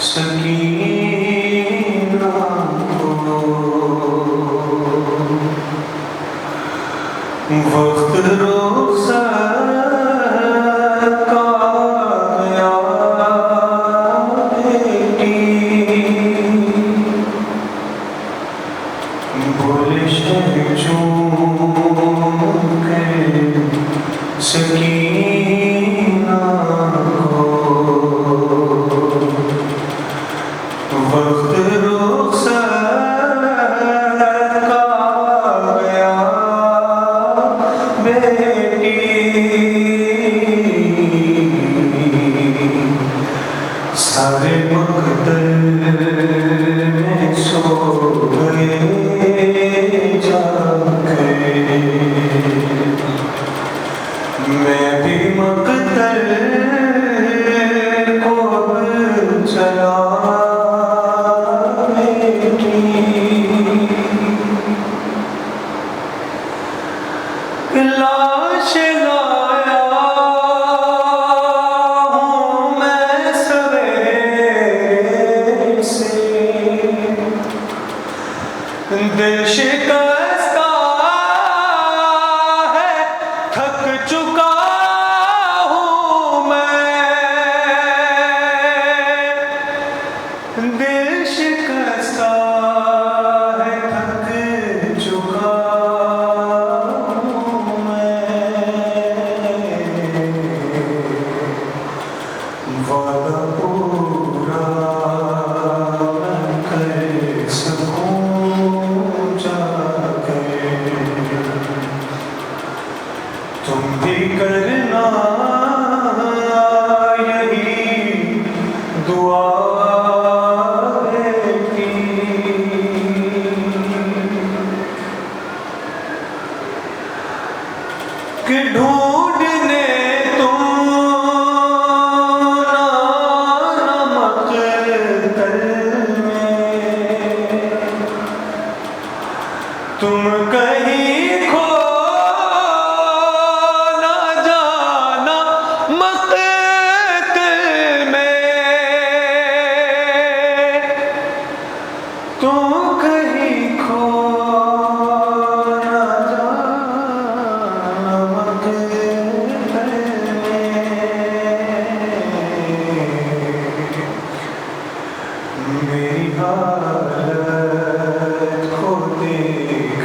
سکینہ کو وقت رخصت کا گیا بیٹی بولش چون کے سکینہ کو وقت رخصت کا گیا بیٹی سارے مقتل میں سو گئے جا کے میں بھی مقتل کو چلا لاش لایا ہوں میں سویرے سے دل شکستہ ہے تھک چکا ہوں میں دل شکستہ ہے تھک چکا وعدہ پورا کر سکوں جا کے تم بھی کرنا یہی دعا بیٹی کہ ڈھونڈنے تم کہیں کھو نہ جانا مقتل میں تم کہیں کھو نہ جانا مقتل میں میری حالت کو دیکھ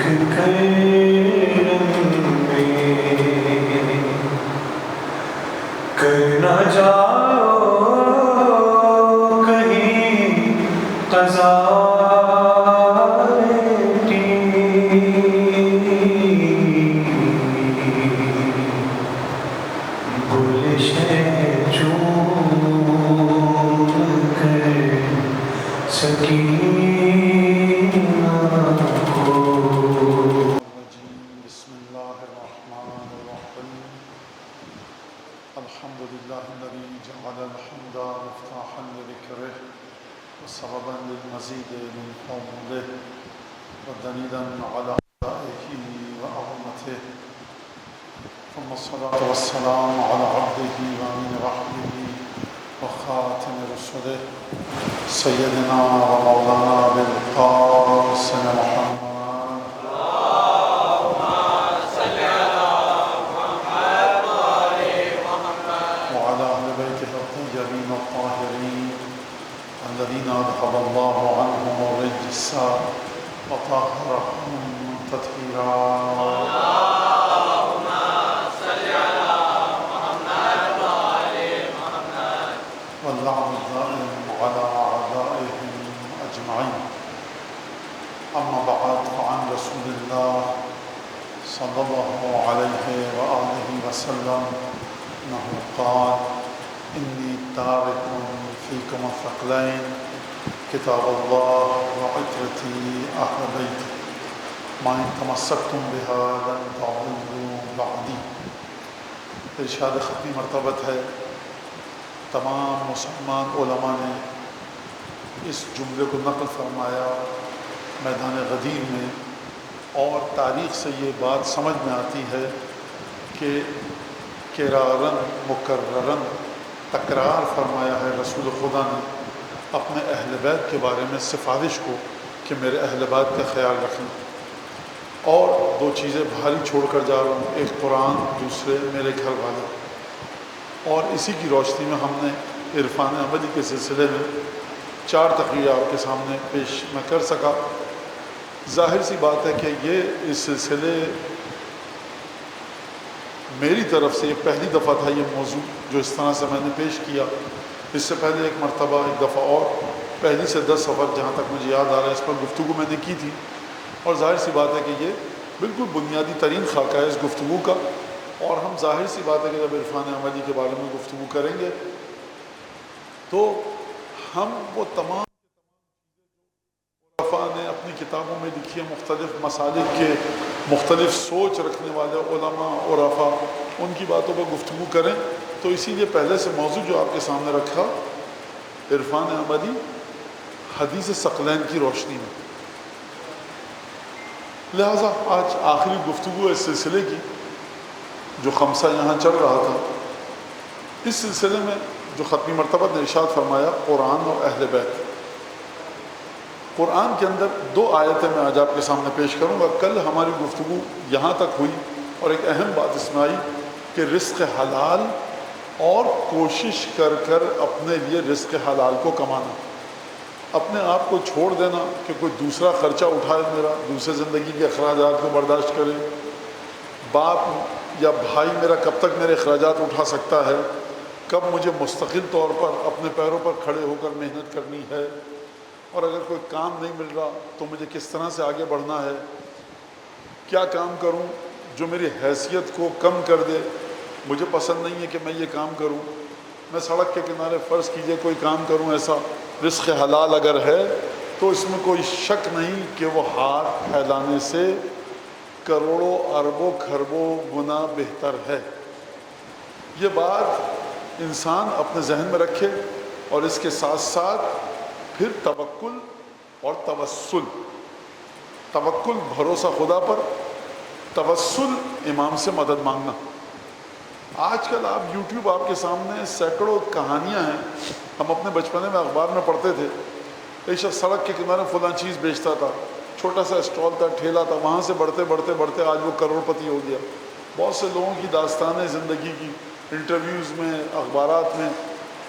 کر نہ جاؤ کہیں قضا بیٹی بولش چون کر سکینہ کو بسم اللہ الرحمن الرحیم الحمد للہ الذی جعل الحمد مفتاحا لذکرہ وسببا للمزید من فضلہ ودلیلا علی آلائہ وعظمتہ ثم الصلاة والسلام على عبده ومن رحمه وخاتم رسله سيدنا ومولانا بالقاسم محمد وعلى أهل بيته الطيبين الطاهرين الذين أذهب الله عنهم الرجس وطهرهم تطهيرا واللعن الدائم على أعدائهم أجمعين أما بعد فعن رسول الله صلى الله عليه وآله وسلم أنه قال إني تارك فيكم الثقلين كتاب الله وعترتي أهل بيتي ما إن تمسكتم بها لن تضلوا بعدي. ارشاد ختمی مرتبت ہے. تمام مسلمان علماء نے اس جملے کو نقل فرمایا میدان غدیر میں، اور تاریخ سے یہ بات سمجھ میں آتی ہے کہ کرارن مکررن تکرار فرمایا ہے رسول خدا نے اپنے اہل بیت کے بارے میں سفارش کو کہ میرے اہل بیت کا خیال رکھیں. اور دو چیزیں بھاری چھوڑ کر جا رہا ہوں، ایک قرآن، دوسرے میرے گھر والے. اور اسی کی روشنی میں ہم نے عرفان عملی کے سلسلے میں 4 تقریر آپ کے سامنے پیش میں کر سکا. ظاہر سی بات ہے کہ یہ اس سلسلے میری طرف سے یہ پہلی دفعہ تھا یہ موضوع جو اس طرح سے میں نے پیش کیا. اس سے پہلے ایک مرتبہ ایک دفعہ اور پہلی سے 10 سفر جہاں تک مجھے یاد آ رہا ہے اس پر گفتگو میں نے کی تھی. اور ظاہر سی بات ہے کہ یہ بالکل بنیادی ترین خاکہ ہے اس گفتگو کا. اور ہم ظاہر سی بات ہے کہ جب عرفان عملی کے بارے میں گفتگو کریں گے تو ہم وہ تمام علماء نے اپنی کتابوں میں لکھی ہے مختلف مسالک کے مختلف سوچ رکھنے والے علماء عرفاء ان کی باتوں پر گفتگو کریں. تو اسی لیے پہلے سے موضوع جو آپ کے سامنے رکھا عرفان عملی حدیث ثقلین کی روشنی میں. لہٰذا آج آخری گفتگو ہے اس سلسلے کی جو خمسہ یہاں چل رہا تھا. اس سلسلے میں جو ختمی مرتبہ نے ارشاد فرمایا قرآن اور اہل بیت. قرآن کے اندر 2 آیتیں میں آج آپ کے سامنے پیش کروں گا. کل ہماری گفتگو یہاں تک ہوئی اور ایک اہم بات اس میں آئی کہ رزق حلال اور کوشش کر کر اپنے لیے رزق حلال کو کمانا، اپنے آپ کو چھوڑ دینا کہ کوئی دوسرا خرچہ اٹھائے میرا، دوسرے زندگی کے اخراجات کو برداشت کرے. باپ یا بھائی میرا کب تک میرے اخراجات اٹھا سکتا ہے، کب مجھے مستقل طور پر اپنے پیروں پر کھڑے ہو کر محنت کرنی ہے، اور اگر کوئی کام نہیں مل رہا تو مجھے کس طرح سے آگے بڑھنا ہے، کیا کام کروں جو میری حیثیت کو کم کر دے. مجھے پسند نہیں ہے کہ میں یہ کام کروں. میں سڑک کے کنارے فرض کیجئے کوئی کام کروں ایسا رزق حلال اگر ہے تو اس میں کوئی شک نہیں کہ وہ ہاتھ پھیلانے سے کروڑوں اربوں کھربوں گنا بہتر ہے. یہ بات انسان اپنے ذہن میں رکھے. اور اس کے ساتھ ساتھ پھر توکل اور توسل. توکل بھروسہ خدا پر، توسل امام سے مدد مانگنا. آج کل آپ یوٹیوب آپ کے سامنے سینکڑوں کہانیاں ہیں. ہم اپنے بچپنے میں اخبار میں پڑھتے تھے ایک شخص سڑک کے کنارے فلاں چیز بیچتا تھا، چھوٹا سا اسٹال تھا، ٹھیلا تھا، وہاں سے بڑھتے بڑھتے بڑھتے آج وہ کروڑ پتی ہو گیا. بہت سے لوگوں کی داستانیں زندگی کی انٹرویوز میں اخبارات میں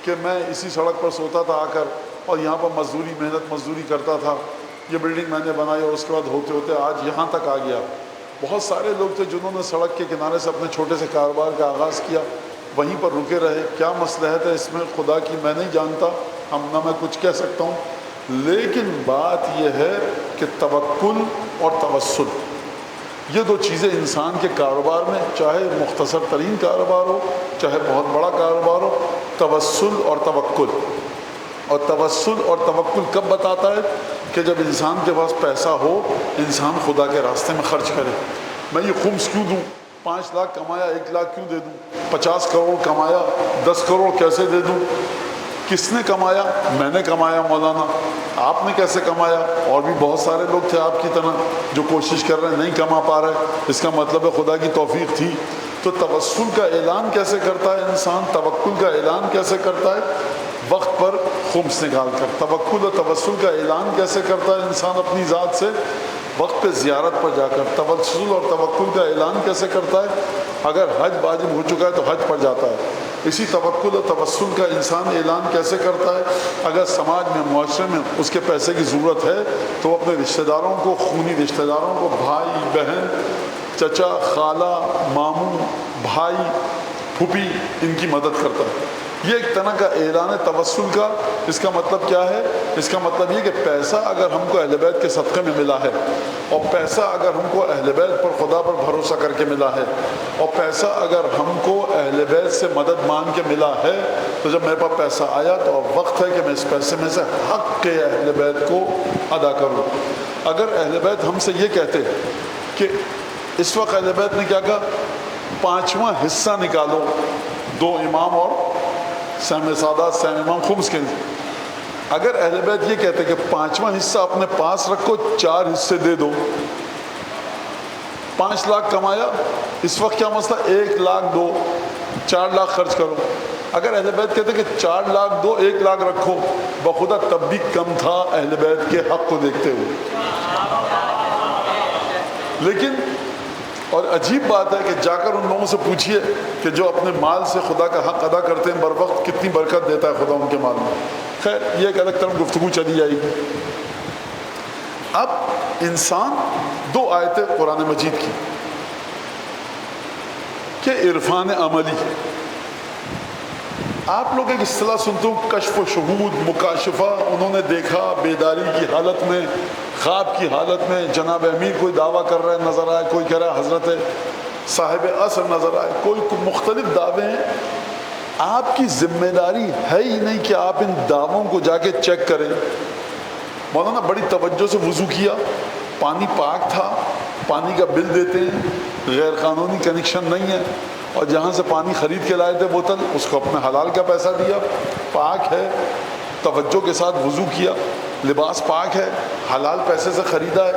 کہ میں اسی سڑک پر سوتا تھا آ کر اور یہاں پر محنت مزدوری کرتا تھا، یہ بلڈنگ میں نے بنائی اور اس کے بعد ہوتے ہوتے آج یہاں تک آ گیا. بہت سارے لوگ تھے جنہوں نے سڑک کے کنارے سے اپنے چھوٹے سے کاروبار کا آغاز کیا، وہیں پر رکے رہے. کیا مصلحت ہے اس میں خدا کی میں نہیں جانتا، نہ میں کچھ کہہ سکتا ہوں. لیکن بات یہ ہے کہ توکل اور توسل یہ 2 چیزیں انسان کے کاروبار میں، چاہے مختصر ترین کاروبار ہو چاہے بہت بڑا کاروبار ہو، توسل اور توکل. اور توسل اور توکل کب بتاتا ہے کہ جب انسان کے پاس پیسہ ہو، انسان خدا کے راستے میں خرچ کرے. میں یہ خمس کیوں دوں، 5 لاکھ کمایا 1 لاکھ کیوں دے دوں، 50 کروڑ کمایا 10 کروڑ کیسے دے دوں. کس نے کمایا؟ میں نے کمایا مولانا. آپ نے کیسے کمایا؟ اور بھی بہت سارے لوگ تھے آپ کی طرح جو کوشش کر رہے ہیں نہیں کما پا رہے. اس کا مطلب ہے خدا کی توفیق تھی. تو توسل کا اعلان کیسے کرتا ہے انسان، توکل کا اعلان کیسے کرتا ہے؟ وقت پر خمس نکال کر. توکل اور توسل کا اعلان کیسے کرتا ہے انسان اپنی ذات سے؟ وقت پہ زیارت پر جا کر. توسل اور توکل کا اعلان کیسے کرتا ہے؟ اگر حج واجب ہو چکا ہے تو حج پر جاتا ہے. اسی توکل اور توسل کا انسان اعلان کیسے کرتا ہے؟ اگر سماج میں معاشرے میں اس کے پیسے کی ضرورت ہے تو وہ اپنے رشتہ داروں کو، خونی رشتہ داروں کو، بھائی بہن، چچا خالہ ماموں بھائی پھوپھی، ان کی مدد کرتا ہے. یہ ایک طرح کا اعلان ہے توسل کا. اس کا مطلب کیا ہے؟ اس کا مطلب یہ کہ پیسہ اگر ہم کو اہل بیت کے صدقے میں ملا ہے، اور پیسہ اگر ہم کو اہل بیت پر خدا پر بھروسہ کر کے ملا ہے، اور پیسہ اگر ہم کو اہل بیت سے مدد مانگ کے ملا ہے، تو جب میرے پاس پیسہ آیا تو اب وقت ہے کہ میں اس پیسے میں سے حق کے اہل بیت کو ادا کروں. اگر اہل بیت ہم سے یہ کہتے کہ اس وقت اہل بیت نے کیا کہا، 5واں حصہ نکالو 2 امام اور سہم سادات سہم امام خمس کے. اگر اہل بیت یہ کہتے کہ 5واں حصہ اپنے پاس رکھو، 4 حصے دے دو. 5 لاکھ کمایا، اس وقت کیا مسئلہ، 1 لاکھ دو، 4 لاکھ خرچ کرو. اگر اہل بیت کہتے کہ 4 لاکھ دو 1 لاکھ رکھو، بخدا تب بھی کم تھا اہل بیت کے حق کو دیکھتے ہوئے. لیکن اور عجیب بات ہے کہ جا کر ان لوگوں سے پوچھئے کہ جو اپنے مال سے خدا کا حق ادا کرتے ہیں بر وقت، کتنی برکت دیتا ہے خدا ان کے مال میں. خیر یہ ایک الگ طرف گفتگو چلی جائے گی. اب انسان 2 آیتیں قرآن مجید کی کہ عرفان عملی. آپ لوگ ایک اصطلاح سنتے ہو کشف و شہود، مکاشفہ. انہوں نے دیکھا بیداری کی حالت میں، خواب کی حالت میں. جناب امیر کوئی دعویٰ کر رہا ہے نظر آئے، کوئی کہہ رہا ہے حضرت صاحب عصر نظر آئے، کوئی مختلف دعوے ہیں. آپ کی ذمہ داری ہے ہی نہیں کہ آپ ان دعووں کو جا کے چیک کریں. مولانا بڑی توجہ سے وضو کیا، پانی پاک تھا، پانی کا بل دیتے ہیں، غیر قانونی کنیکشن نہیں ہے، اور جہاں سے پانی خرید کے لائے تھے بوتل، اس کو اپنے حلال کا پیسہ دیا، پاک ہے، توجہ کے ساتھ وضو کیا، لباس پاک ہے، حلال پیسے سے خریدا ہے،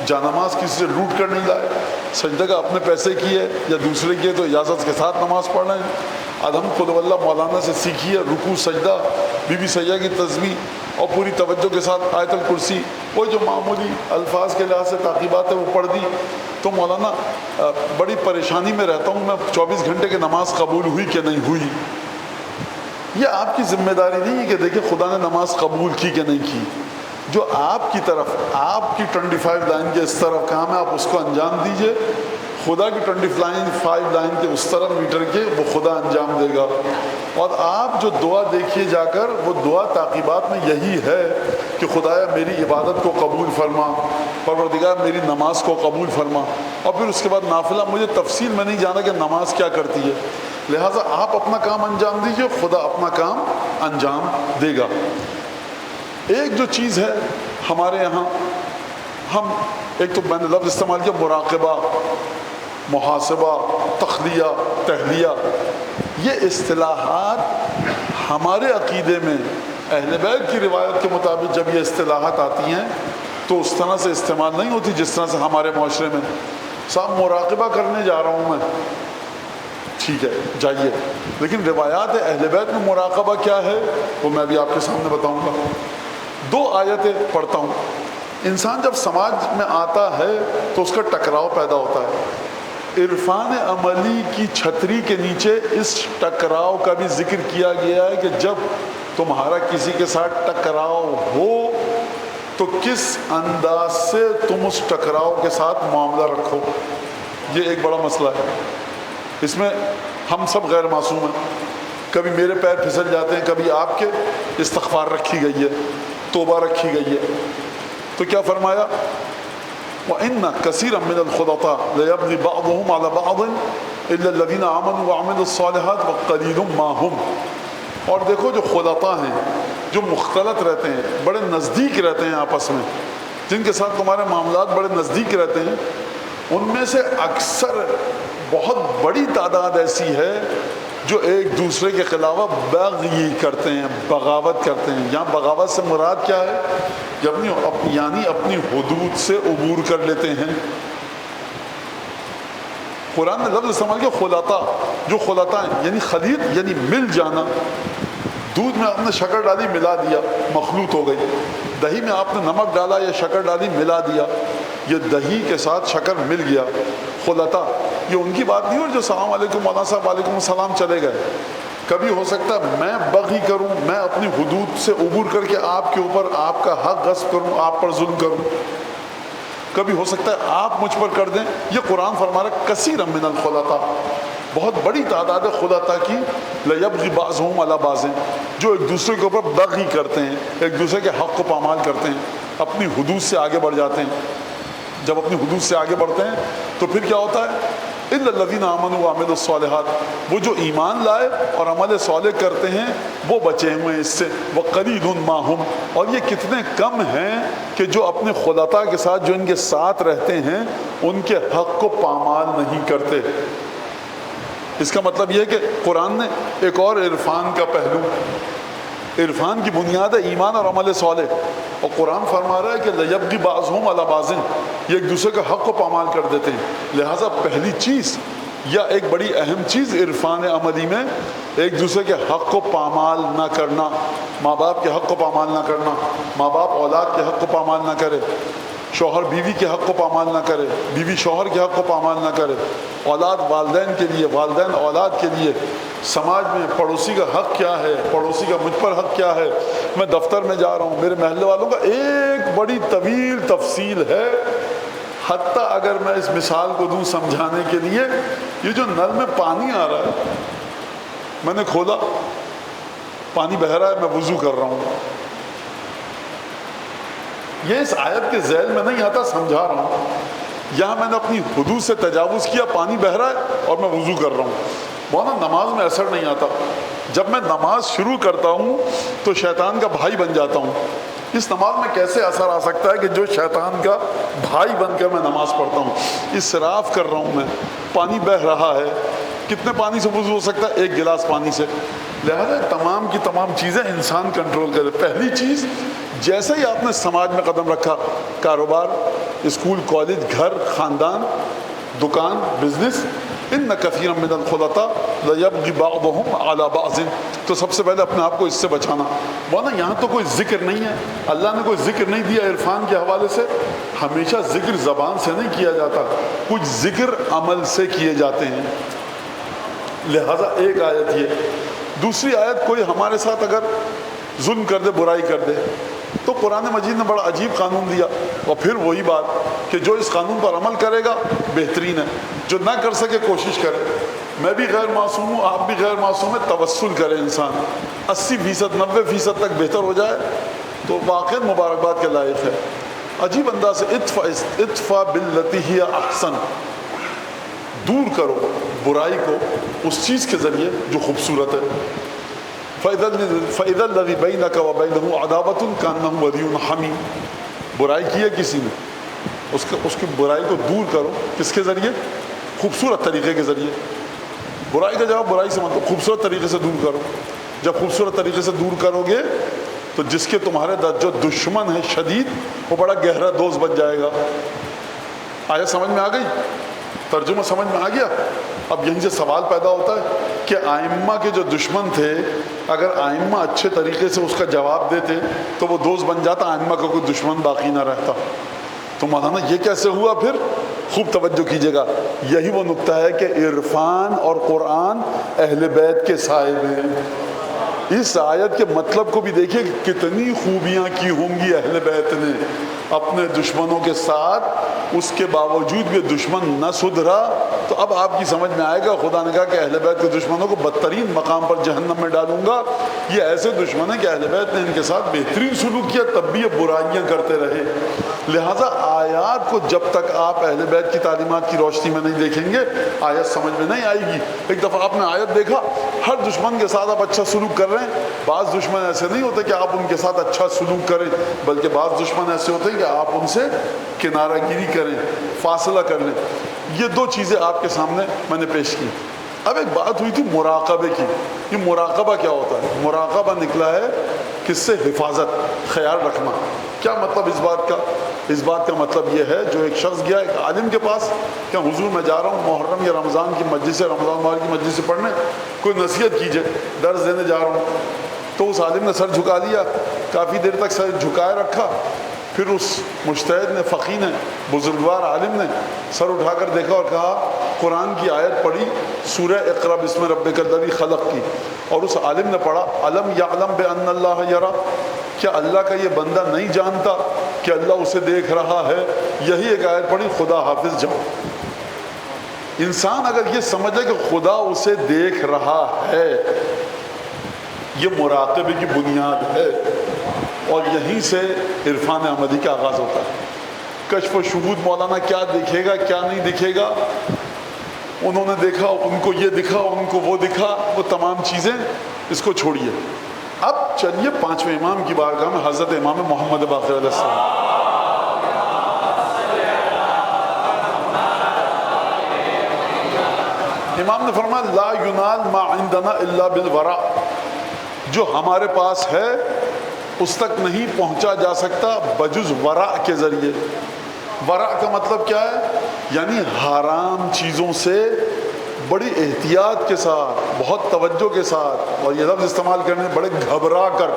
جانماز کسی سے لوٹ کر نہیں لائے، سجدہ کا اپنے پیسے کی ہے یا دوسرے کی ہے تو اجازت کے ساتھ نماز پڑھ رہے ہیں. ادھم خود اللہ مولانا سے سیکھی ہے، رکوع سجدہ، بی بی سیدہ کی تسبیح، اور پوری توجہ کے ساتھ آیت الکرسی، وہ جو معمولی الفاظ کے لحاظ سے تعقیبات ہے وہ پڑھ دی. تو مولانا بڑی پریشانی میں رہتا ہوں میں، 24 گھنٹے کی نماز قبول ہوئی کہ نہیں ہوئی. یہ آپ کی ذمہ داری نہیں ہے کہ دیکھیں خدا نے نماز قبول کی کہ نہیں کی. جو آپ کی طرف، آپ کی 25 لائن کے اس طرف کام ہے، آپ اس کو انجام دیجئے. خدا کی 25 لائن کے اس طرف میٹر کے وہ خدا انجام دے گا. اور آپ جو دعا دیکھیے جا کر، وہ دعا تعقیبات میں یہی ہے کہ خدایا میری عبادت کو قبول فرما، پروردگار میری نماز کو قبول فرما. اور پھر اس کے بعد نافلہ، مجھے تفصیل میں نہیں جانا کہ نماز کیا کرتی ہے، لہٰذا آپ اپنا کام انجام دیجئے، خدا اپنا کام انجام دے گا. ایک جو چیز ہے ہمارے یہاں، ہم ایک تو میں نے لفظ استعمال کیا مراقبہ، محاسبہ، تخلیہ، تہلیہ. یہ اصطلاحات ہمارے عقیدے میں اہل بیت کی روایت کے مطابق جب یہ اصطلاحات آتی ہیں تو اس طرح سے استعمال نہیں ہوتی جس طرح سے ہمارے معاشرے میں. صاحب مراقبہ کرنے جا رہا ہوں میں، ٹھیک ہے جائیے، لیکن روایات اہل بیت میں مراقبہ کیا ہے وہ میں بھی آپ کے سامنے بتاؤں گا. 2 آیتیں پڑھتا ہوں. انسان جب سماج میں آتا ہے تو اس کا ٹکراؤ پیدا ہوتا ہے. عرفان عملی کی چھتری کے نیچے اس ٹکراؤ کا بھی ذکر کیا گیا ہے کہ جب تمہارا کسی کے ساتھ ٹکراؤ ہو تو کس انداز سے تم اس ٹکراؤ کے ساتھ معاملہ رکھو. یہ ایک بڑا مسئلہ ہے، اس میں ہم سب غیر معصوم ہیں. کبھی میرے پیر پھسل جاتے ہیں، کبھی آپ کے. استغفار رکھی گئی ہے، توبہ رکھی گئی ہے. تو کیا فرمایا؟ وَإِنَّ كَثِيرًا مِنَ الْخُلَطَاءِ لَيَبْغِي بَعْضُهُمْ عَلَى بَعْضٍ إِلَّا الَّذِينَ آمَنُوا وَعَمِلُوا الصَّالِحَاتِ وَقَلِيلٌ مَّا هُمْ. اور دیکھو جو خلطاء ہیں، جو مختلط رہتے ہیں، بڑے نزدیک رہتے ہیں آپس میں، جن کے ساتھ تمہارے معاملات بڑے نزدیک رہتے ہیں، ان میں سے اکثر بہت بڑی تعداد ایسی ہے جو ایک دوسرے کے خلاف بغی کرتے ہیں، بغاوت کرتے ہیں. یہاں بغاوت سے مراد کیا ہے؟ یعنی اپنی حدود سے عبور کر لیتے ہیں. قرآن نے لفظ استعمال کیا خلاطہ. جو خلاطہ ہیں یعنی خلیط، یعنی مل جانا. دودھ میں آپ نے شکر ڈالی، ملا دیا، مخلوط ہو گئی. دہی میں آپ نے نمک ڈالا یا شکر ڈالی، ملا دیا، یہ دہی کے ساتھ شکر مل گیا. خلاطہ یہ ان کی بات نہیں ہو جو السلام علیکم مولانا صاحب وعلیکم السلام چلے گئے. کبھی ہو سکتا ہے میں بغی کروں، میں اپنی حدود سے عبور کر کے آپ کے اوپر آپ کا حق غصب کروں، آپ پر ظلم کروں. کبھی ہو سکتا ہے آپ مجھ پر کر دیں. یہ قرآن فرما رہا ہے کثیر من الخلطاء، بہت بڑی تعداد ہے خلطاء کی. لیبغی بعضهم علی بعض، جو ایک دوسرے کے اوپر بغی کرتے ہیں، ایک دوسرے کے حق کو پامال کرتے ہیں، اپنی حدود سے آگے بڑھ جاتے ہیں. جب اپنی حدود سے آگے بڑھتے ہیں تو پھر کیا ہوتا ہے؟ اِلَّا الَّذِينَ آمَنُوا وَعَمِلُوا الصَّالِحَاتِ، وہ جو ایمان لائے اور عمل صالح کرتے ہیں وہ بچے ہوئے ہیں اس سے. وَقَلِيلٌ مَّا هُمْ، اور یہ کتنے کم ہیں کہ جو اپنے خلطاء کے ساتھ، جو ان کے ساتھ رہتے ہیں، ان کے حق کو پامال نہیں کرتے. اس کا مطلب یہ ہے کہ قرآن نے ایک اور عرفان کا پہلو، عرفان کی بنیاد ہے ایمان اور عمل صالح، اور قرآن فرما رہا ہے کہ لیبغی بعضهم علی بعض، یہ ایک دوسرے کے حق کو پامال کر دیتے ہیں. لہٰذا پہلی چیز یا ایک بڑی اہم چیز عرفان عملی میں ایک دوسرے کے حق کو پامال نہ کرنا، ماں باپ کے حق کو پامال نہ کرنا، ماں باپ اولاد کے حق کو پامال نہ کرے، شوہر بیوی کے حق کو پامال نہ کرے، بیوی شوہر کے حق کو پامال نہ کرے، اولاد والدین کے لیے، والدین اولاد کے لیے، سماج میں پڑوسی کا حق کیا ہے، پڑوسی کا مجھ پر حق کیا ہے۔ میں دفتر میں جا رہا ہوں، میرے محلے والوں کا ایک بڑی طویل تفصیل ہے، حتیٰ اگر میں اس مثال کو دوں سمجھانے کے لیے، یہ جو نل میں پانی آ رہا ہے، میں نے کھولا، پانی بہہ رہا ہے، میں وضو کر رہا ہوں، یہ اس آیت کے ذیل میں نہیں آتا، سمجھا رہا ہوں۔ یہاں میں نے اپنی حدود سے تجاوز کیا، پانی بہہ رہا ہے اور میں وضو کر رہا ہوں، مولانا نماز میں اثر نہیں آتا۔ جب میں نماز شروع کرتا ہوں تو شیطان کا بھائی بن جاتا ہوں۔ اس نماز میں کیسے اثر آ سکتا ہے کہ جو شیطان کا بھائی بن کر میں نماز پڑھتا ہوں، اسراف کر رہا ہوں، میں پانی بہہ رہا ہے، کتنے پانی سے وضو ہو سکتا ہے؟ ایک گلاس پانی سے۔ لہذا تمام کی تمام چیزیں انسان کنٹرول کرے۔ پہلی چیز، جیسے ہی آپ نے سماج میں قدم رکھا، کاروبار، اسکول، کالج، گھر، خاندان، دکان، بزنس، ان کثیرا من الخلطاء لیبغی بعضهم علی بعض، تو سب سے پہلے اپنے آپ کو اس سے بچانا۔ مولانا یہاں تو کوئی ذکر نہیں ہے، اللہ نے کوئی ذکر نہیں دیا عرفان کے حوالے سے۔ ہمیشہ ذکر زبان سے نہیں کیا جاتا، کچھ ذکر عمل سے کیے جاتے ہیں۔ لہذا ایک آیت یہ۔ دوسری آیت، کوئی ہمارے ساتھ اگر ظلم کر دے، برائی کر دے، تو قرآن مجید نے بڑا عجیب قانون دیا، اور پھر وہی بات کہ جو اس قانون پر عمل کرے گا بہترین ہے، جو نہ کر سکے کوشش کرے۔ میں بھی غیر معصوم ہوں، آپ بھی غیر معصوم ہیں، توسل کرے انسان 80%، 90% تک بہتر ہو جائے تو واقعی مبارکباد کے لائق ہے۔ عجیب انداز سے ادفع باللتی ہی احسن، دور کرو برائی کو اس چیز کے ذریعے جو خوبصورت ہے۔ فَإِذَا الَّذِي بَيْنَكَ وَبَيْنَهُ عَدَاوَةٌ كَأَنَّهُ وَلِيٌّ حَمِيمٌ، برائی کی ہے کسی نے، اس کی برائی کو دور کرو، کس کے ذریعے؟ خوبصورت طریقے کے ذریعے۔ برائی کا جواب برائی سے مطلب خوبصورت طریقے سے دور کرو۔ جب خوبصورت طریقے سے دور کرو گے تو جس کے تمہارے جو دشمن ہے شدید، وہ بڑا گہرا دوست بن جائے گا۔ آیت سمجھ میں آ گئی؟ ترجمہ سمجھ میں آ گیا؟ اب یہیں سے سوال پیدا ہوتا ہے کہ آئمہ کے جو دشمن تھے، اگر آئمہ اچھے طریقے سے اس کا جواب دیتے تو وہ دوست بن جاتا، آئمہ کا کوئی دشمن باقی نہ رہتا۔ تو مولانا یہ کیسے ہوا پھر؟ خوب توجہ کیجیے گا، یہی وہ نقطہ ہے کہ عرفان اور قرآن اہل بیت کے صاحب ہیں۔ اس آیت کے مطلب کو بھی دیکھیے کہ کتنی خوبیاں کی ہوں گی اہل بیت نے اپنے دشمنوں کے ساتھ، اس کے باوجود بھی دشمن نہ سدھرا۔ تو اب آپ کی سمجھ میں آئے گا، خدا نے کہا کہ اہل بیت کے دشمنوں کو بدترین مقام پر جہنم میں ڈالوں گا۔ یہ ایسے دشمن ہیں کہ اہل بیت نے ان کے ساتھ بہترین سلوک کیا، تب بھی یہ برائیاں کرتے رہے۔ لہٰذا آیات کو جب تک آپ اہل بیت کی تعلیمات کی روشنی میں نہیں دیکھیں گے، آیت سمجھ میں نہیں آئے گی۔ ایک دفعہ آپ نے آیت دیکھا، ہر دشمن کے ساتھ آپ اچھا سلوک کر رہے ہیں۔ بعض دشمن ایسے نہیں ہوتے کہ آپ ان کے ساتھ اچھا سلوک کریں، بلکہ بعض دشمن ایسے ہوتے ہیں کہ آپ ان سے کنارہ گیری کریں، فاصلہ کر لیں۔ یہ دو چیزیں آپ کے سامنے میں نے پیش کی۔ اب ایک بات ہوئی تھی مراقبے کی۔ یہ مراقبہ کیا ہوتا ہے؟ مراقبہ نکلا ہے کس سے؟ حفاظت، خیال رکھنا۔ کیا مطلب اس بات کا؟ اس بات کا مطلب یہ ہے، جو ایک شخص گیا ایک عالم کے پاس کہ حضور میں جا رہا ہوں محرم یا رمضان کی مجلس سے، رمضان مبارک کی مجلس سے پڑھنے، کوئی نصیحت کیجئے، درس دینے جا رہا ہوں۔ تو اس عالم نے سر جھکا لیا، کافی دیر تک سر جھکائے رکھا، پھر اس مجتہد نے، فقیہ نے، بزرگوار عالم نے سر اٹھا کر دیکھا اور کہا، قرآن کی آیت پڑھی، سورہ اقرأ بسم ربک الذی خلق کی، اور اس عالم نے پڑھا، الم یعلم بان اللہ یری، کیا اللہ کا یہ بندہ نہیں جانتا کہ اللہ اسے دیکھ رہا ہے؟ یہی ایک آیت پڑھی، خدا حافظ جاؤ۔ انسان اگر یہ سمجھے کہ خدا اسے دیکھ رہا ہے، یہ مراقبے کی بنیاد ہے، اور یہیں سے عرفان عملی کا آغاز ہوتا ہے۔ کشف و شہود، مولانا کیا دکھے گا کیا نہیں دکھے گا، انہوں نے دیکھا، ان کو یہ دکھا، ان کو وہ دکھا، وہ تمام چیزیں اس کو چھوڑیے۔ اب چلیے پانچویں امام کی بارگاہ میں، حضرت امام محمد باقر علیہ السلام۔ امام نے فرمایا، لا ینال ما عندنا الا بالورع، جو ہمارے پاس ہے اس تک نہیں پہنچا جا سکتا بجز ورع کے ذریعے۔ ورع کا مطلب کیا ہے؟ یعنی حرام چیزوں سے بڑی احتیاط کے ساتھ، بہت توجہ کے ساتھ، اور یہ لفظ استعمال کرنے بڑے گھبرا کر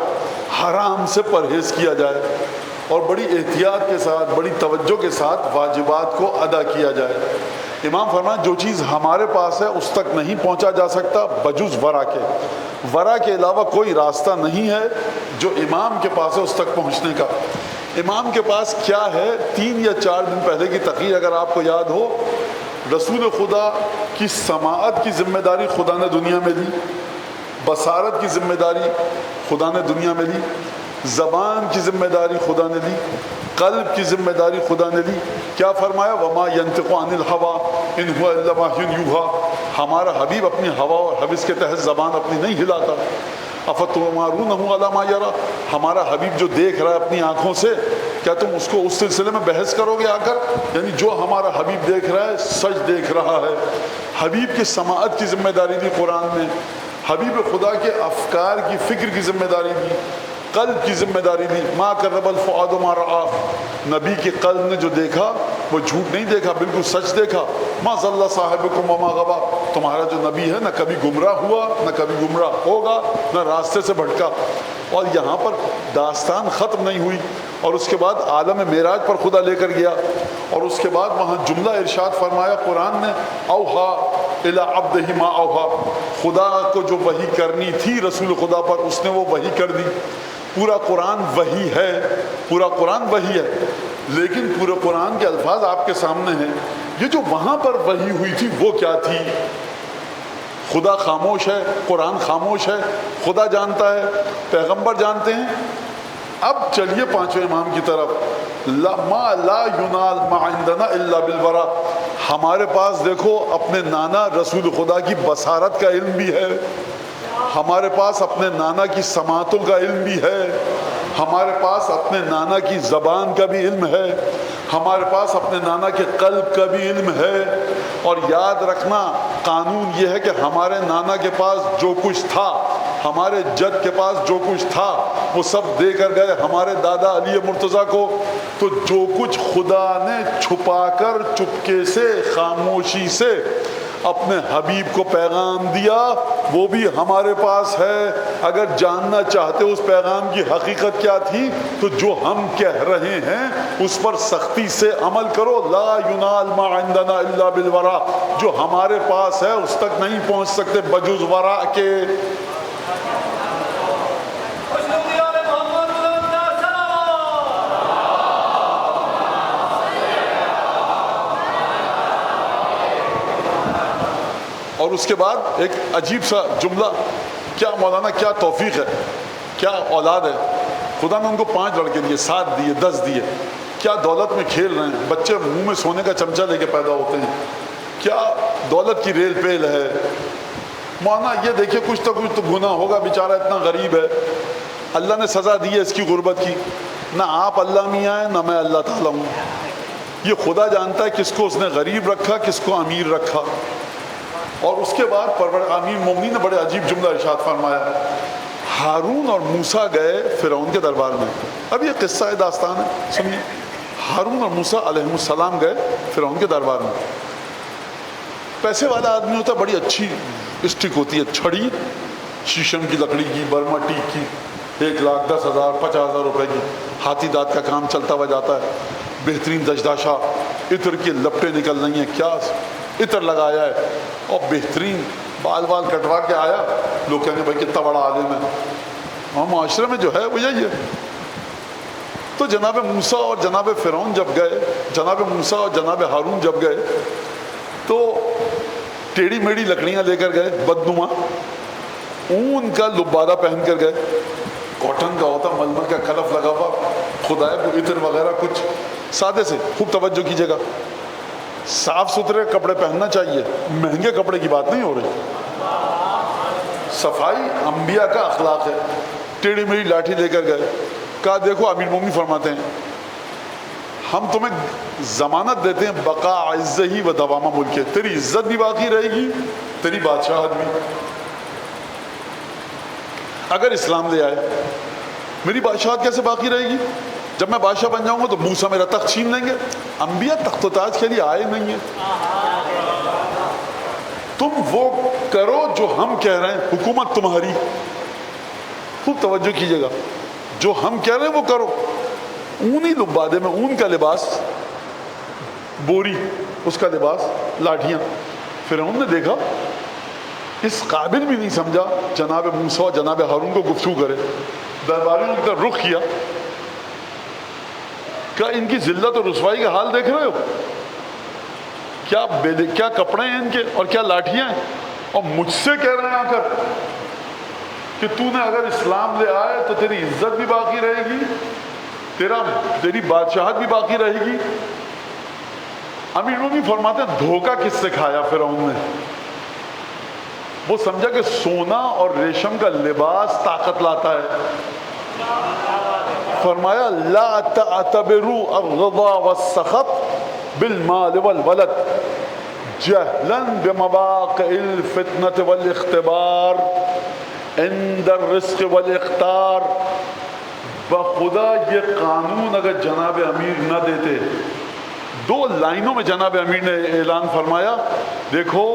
حرام سے پرہیز کیا جائے، اور بڑی احتیاط کے ساتھ، بڑی توجہ کے ساتھ واجبات کو ادا کیا جائے۔ امام فرمایا جو چیز ہمارے پاس ہے اس تک نہیں پہنچا جا سکتا بجز ورا کے، ورا کے علاوہ کوئی راستہ نہیں ہے جو امام کے پاس ہے اس تک پہنچنے کا۔ امام کے پاس کیا ہے؟ 3 یا 4 دن پہلے کی تقریر اگر آپ کو یاد ہو، رسول خدا کی سماعت کی ذمہ داری خدا نے دنیا میں دی، بصارت کی ذمہ داری خدا نے دنیا میں دی، زبان کی ذمہ داری خدا نے دی، قلب کی ذمہ داری خدا نے دی۔ کیا فرمایا؟ وما ينطق عن الهوى ان هو الا وحی یوحى، ہمارا حبیب اپنی ہوا اور حوث کے تحت زبان اپنی نہیں ہلاتا۔ افتمارونہ علی ما یری، ہمارا حبیب جو دیکھ رہا ہے اپنی آنکھوں سے، کیا تم اس کو اس سلسلے میں بحث کرو گے آ کر؟ یعنی جو ہمارا حبیب دیکھ رہا ہے سچ دیکھ رہا ہے۔ حبیب کی سماعت کی ذمہ داری دی قرآن میں، حبیب خدا کے افکار کی فکر کی ذمہ داری دی، قلب کی ذمہ داری دی۔ ما کذب الفؤاد ما رآ، نبی کے قلب نے جو دیکھا وہ جھوٹ نہیں دیکھا، بالکل سچ دیکھا۔ ما ضل صاحبکم وما غوی، تمہارا جو نبی ہے نہ کبھی گمراہ ہوا نہ کبھی گمراہ ہوگا، نہ راستے سے بھٹکا۔ اور یہاں پر داستان ختم نہیں ہوئی، اور اس کے بعد عالم معراج پر خدا لے کر گیا، اور اس کے بعد وہاں جملہ ارشاد فرمایا قرآن نے، اوحا الی عبدہ ما اوحا، خدا کو جو وحی کرنی تھی رسول خدا پر اس نے وہ وحی کر دی۔ پورا قرآن وحی ہے، پورا قرآن وحی ہے، لیکن پورے قرآن کے الفاظ آپ کے سامنے ہیں۔ یہ جو وہاں پر وحی ہوئی تھی وہ کیا تھی؟ خدا خاموش ہے، قرآن خاموش ہے، خدا جانتا ہے، پیغمبر جانتے ہیں۔ اب چلیے 5ویں امام کی طرف، ما لا ینال ما عندنا الا بالورا، ہمارے پاس دیکھو اپنے نانا رسول خدا کی بصارت کا علم بھی ہے، ہمارے پاس اپنے نانا کی سماعتوں کا علم بھی ہے، ہمارے پاس اپنے نانا کی زبان کا بھی علم ہے، ہمارے پاس اپنے نانا کے قلب کا بھی علم ہے۔ اور یاد رکھنا قانون یہ ہے کہ ہمارے نانا کے پاس جو کچھ تھا، ہمارے جد کے پاس جو کچھ تھا وہ سب دے کر گئے ہمارے دادا علی مرتضیٰ کو۔ تو جو کچھ خدا نے چھپا کر چپکے سے خاموشی سے اپنے حبیب کو پیغام دیا وہ بھی ہمارے پاس ہے۔ اگر جاننا چاہتے اس پیغام کی حقیقت کیا تھی تو جو ہم کہہ رہے ہیں اس پر سختی سے عمل کرو۔ لا ینال ما عندنا الا بالورا، جو ہمارے پاس ہے اس تک نہیں پہنچ سکتے بجز ورا کے۔ اور اس کے بعد ایک عجیب سا جملہ، کیا مولانا کیا توفیق ہے، کیا اولاد ہے، خدا نے ان کو 5 لڑکے دیے، 7 دیے، 10 دیے، کیا دولت میں کھیل رہے ہیں، بچے منہ میں سونے کا چمچہ لے کے پیدا ہوتے ہیں، کیا دولت کی ریل پیل ہے۔ مولانا یہ دیکھیے کچھ تو گناہ ہوگا، بیچارہ اتنا غریب ہے، اللہ نے سزا دی ہے اس کی غربت کی، نہ آپ اللہ میاں ہیں نہ میں اللہ تعالیٰ ہوں، یہ خدا جانتا ہے کس کو اس نے غریب رکھا کس کو امیر رکھا۔ اور اس کے بعد امیر مومنین نے بڑے عجیب جملہ ارشاد فرمایا، ہارون اور موسیٰ گئے فرعون کے دربار میں۔ اب یہ قصہ داستان ہے، سنیے۔ ہارون اور موسیٰ علیہ السلام گئے فرعون کے دربار میں۔ پیسے والا آدمی ہوتا ہے، بڑی اچھی اسٹک ہوتی ہے، چھڑی شیشم کی لکڑی کی، برما ٹیک کی، 1 لاکھ 10,000 50,000 روپے کی، ہاتھی دانت کا کام چلتا ہوا جاتا ہے، بہترین دشداشا، عطر کی لپٹیں نکل رہی ہیں، کیا عطر لگایا ہے، اور بہترین بال کٹوا کے آیا، لوگ کہیں گے بھائی کتنا بڑا عالم ہے، اور معاشرے میں جو ہے وہ یہی ہے۔ تو جناب موسیٰ اور جناب فرعون جب گئے، جناب موسیٰ اور جناب ہارون جب گئے تو ٹیڑھی میڑھی لکڑیاں لے کر گئے، بدنما اون کا لبادہ پہن کر گئے، کاٹن کا ہوتا، ململ کا کلف لگا ہوا، خدائے کو عطر وغیرہ کچھ سادے سے، خوب توجہ کیجیے گا، صاف ستھرے کپڑے پہننا چاہیے، مہنگے کپڑے کی بات نہیں ہو رہی، صفائی انبیاء کا اخلاق ہے۔ ٹیڑھی میڑھی لاٹھی لے کر گئے، کہا دیکھو امیر مومنین فرماتے ہیں ہم تمہیں ضمانت دیتے ہیں بقا عزہ و دوامہ ملکے، تیری عزت بھی باقی رہے گی، تیری بادشاہت بھی۔ اگر اسلام لے آئے میری بادشاہت کیسے باقی رہے گی؟ جب میں بادشاہ بن جاؤں گا تو موسیٰ میرا تخت چھین لیں گے۔ انبیاء تخت و تاج کے لیے آئے نہیں ہیں۔ تم وہ کرو جو ہم کہہ رہے ہیں، حکومت تمہاری، خوب توجہ کیجیے گا، جو ہم کہہ رہے ہیں وہ کرو. اونی لبادے میں اون کا لباس، بوری اس کا لباس، لاٹھیاں. فرعون نے دیکھا اس قابل بھی نہیں سمجھا جناب موسیٰ جناب ہارون کو گفتگو کرے. درباریوں کی طرف رخ کیا، کیا ان کی ذلت اور رسوائی کا حال دیکھ رہے ہو؟ کیا کپڑے ہیں ان کے اور کیا لاٹھیاں ہیں، اور مجھ سے کہہ رہے ہیں آ کر کہ تو نے اگر اسلام لے آئے تو تیری عزت بھی باقی رہے گی، تیری بادشاہت بھی باقی رہے گی. امیر المومنین فرماتے ہیں دھوکہ کس سے کھایا فرعون نے؟ وہ سمجھا کہ سونا اور ریشم کا لباس طاقت لاتا ہے. فرمایا لا تعتبروا الرضا والسخط بالمال والولد جہلا بمواقع الفتنة والاختبار عند الرزق والاختار. بخدا یہ قانون اگر جناب امیر نہ دیتے، 2 لائنوں میں جناب امیر نے اعلان فرمایا، دیکھو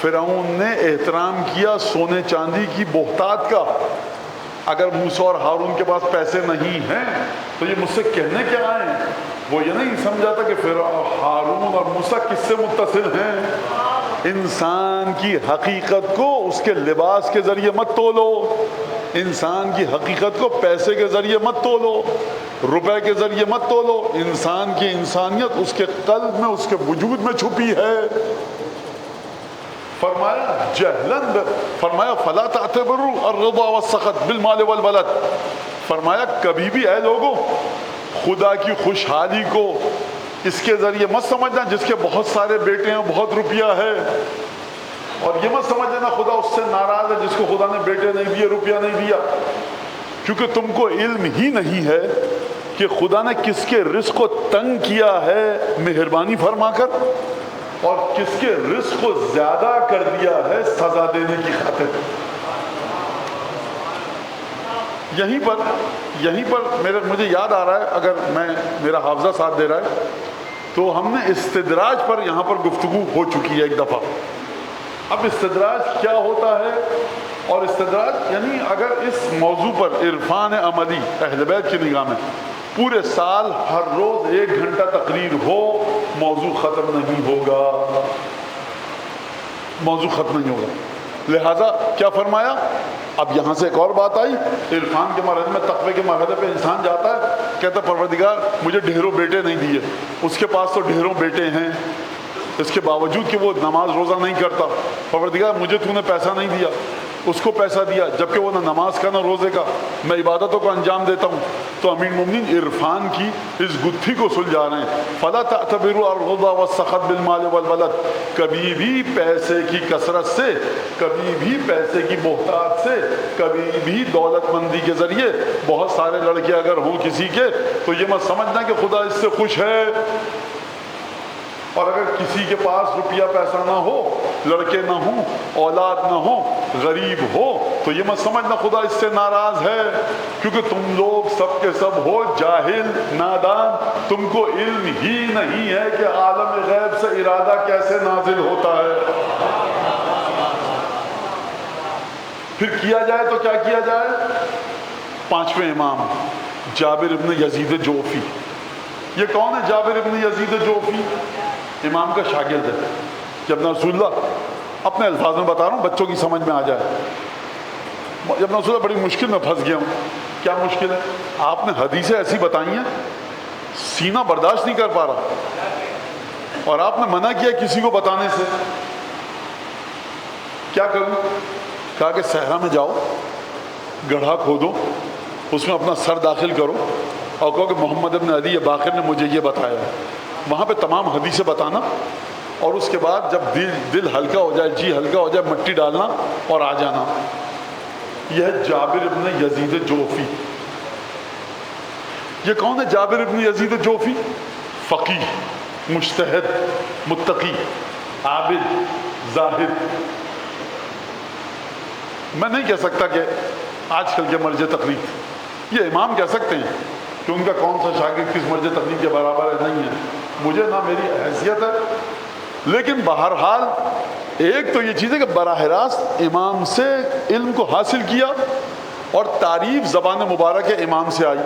فرعون نے احترام کیا سونے چاندی کی بہتات کا. اگر موسیٰ اور ہارون کے پاس پیسے نہیں ہیں تو یہ مجھ سے کہنے کیا آئے ہیں؟ وہ یہ نہیں سمجھا تھا کہ ہارون اور موسیٰ کس سے متصل ہیں. انسان کی حقیقت کو اس کے لباس کے ذریعے مت تولو، انسان کی حقیقت کو پیسے کے ذریعے مت تولو، روپے کے ذریعے مت تولو. انسان کی انسانیت اس کے قلب میں، اس کے وجود میں چھپی ہے. فرمایا جہلن، فرمایا فلا تعتبروا الرضا والسخط بالمال والولد. فرمایا کبھی بھی اے لوگوں خدا کی خوشحالی کو اس کے ذریعے مت سمجھنا جس کے بہت سارے بیٹے ہیں، بہت روپیہ ہے، اور یہ مت سمجھ لینا خدا اس سے ناراض ہے جس کو خدا نے بیٹے نہیں دیے، روپیہ نہیں دیا. کیونکہ تم کو علم ہی نہیں ہے کہ خدا نے کس کے رزق کو تنگ کیا ہے مہربانی فرما کر، اور کس کے رزق کو زیادہ کر دیا ہے سزا دینے کی خاطر. یہیں پر مجھے یاد آ رہا ہے، اگر میرا حافظہ ساتھ دے رہا ہے تو ہم نے استدراج پر یہاں پر گفتگو ہو چکی ہے ایک دفعہ. اب استدراج کیا ہوتا ہے، اور استدراج یعنی اگر اس موضوع پر عرفان عملی اہل بیت کی نگاہ میں پورے سال ہر روز 1 گھنٹہ تقریر ہو، موضوع ختم نہیں ہوگا، موضوع ختم نہیں ہوگا. لہٰذا کیا فرمایا؟ اب یہاں سے ایک اور بات آئی، عرفان کے مرحلے میں، تقوی کے مرحلے پہ انسان جاتا ہے، کہتا ہے پروردگار مجھے ڈھیروں بیٹے نہیں دیے. اس کے پاس تو ڈھیروں بیٹے ہیں، اس کے باوجود کہ وہ نماز روزہ نہیں کرتا. پروردگار مجھے تو نے پیسہ نہیں دیا، اس کو پیسہ دیا جبکہ وہ نہ نماز کا نہ روزے کا، میں عبادتوں کو انجام دیتا ہوں. تو امیر المومنین عرفان کی اس گتھی کو سلجھا رہے ہیں. فلا تعتبروا الرضا والسخط بالمال والولد. کبھی بھی پیسے کی کثرت سے، کبھی بھی پیسے کی بہتات سے، کبھی بھی دولت مندی کے ذریعے بہت سارے لڑکے اگر ہوں کسی کے تو یہ مت سمجھنا کہ خدا اس سے خوش ہے. اور اگر کسی کے پاس روپیہ پیسہ نہ ہو، لڑکے نہ ہوں، اولاد نہ ہو، غریب ہو، تو یہ مت سمجھنا خدا اس سے ناراض ہے. کیونکہ تم لوگ سب کے سب ہو جاہل، نادان، تم کو علم ہی نہیں ہے کہ عالم غیب سے ارادہ کیسے نازل ہوتا ہے. پھر کیا جائے تو کیا کیا جائے؟ 5ویں امام جابر ابن یزید جوفی. یہ کون ہے جابر ابن یزید جوفی؟ امام کا شاگرد ہے. جب رسول اللہ، اپنے الفاظ میں بتا رہا ہوں بچوں کی سمجھ میں آ جائے، جب رسول اللہ بڑی مشکل میں پھنس گیا ہوں. کیا مشکل ہے؟ آپ نے حدیثیں ایسی بتائی ہیں سینہ برداشت نہیں کر پا رہا، اور آپ نے منع کیا کسی کو بتانے سے. کیا کروں؟ کہا کہ صحرا میں جاؤ، گڑھا کھودو، اس میں اپنا سر داخل کرو اور کہو کہ محمد ابن علی باقر نے مجھے یہ بتایا ہے. وہاں پہ تمام حدیثیں بتانا، اور اس کے بعد جب دل ہلکا ہو جائے، جی ہلکا ہو جائے، مٹی ڈالنا اور آ جانا. یہ ہے جابر ابن یزید جوفی. یہ کون ہے جابر ابن یزید جوفی؟ فقیہ، مجتہد، متقی، عابد، زاہد. میں نہیں کہہ سکتا کہ آج کل کے مرجع تقلید، یہ امام کہہ سکتے ہیں کہ ان کا کون سا شاگرد کس مرجع تقلید کے برابر ہے. نہیں ہے، مجھے نہ میری حیثیت ہے. لیکن بہرحال ایک تو یہ چیز ہے کہ براہ راست امام سے علم کو حاصل کیا اور تعریف زبان مبارک امام سے آئی.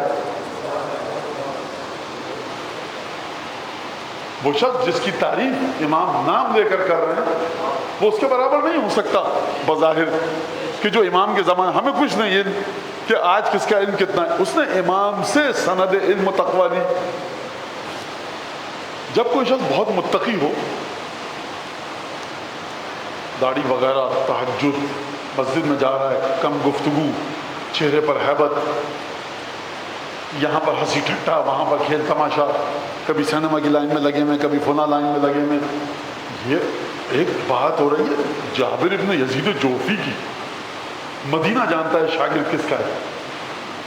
وہ شخص جس کی تعریف امام نام لے کر رہے ہیں وہ اس کے برابر نہیں ہو سکتا بظاہر کہ جو امام کے زمانے. ہمیں کچھ نہیں علم کہ آج کس کا علم کتنا ہے. اس نے امام سے سند علم و تقوی لی. جب کوئی شخص بہت متقی ہو، داڑھی وغیرہ، تہجد، مسجد میں جا رہا ہے، کم گفتگو، چہرے پر ہیبت، یہاں پر ہنسی ٹھٹا، وہاں پر کھیل تماشا، کبھی سینما کی لائن میں لگے ہوئے، کبھی فلاں لائن میں لگے ہوئے. یہ ایک بات ہو رہی ہے جابر ابن یزید جوفی کی. مدینہ جانتا ہے شاگرد کس کا ہے.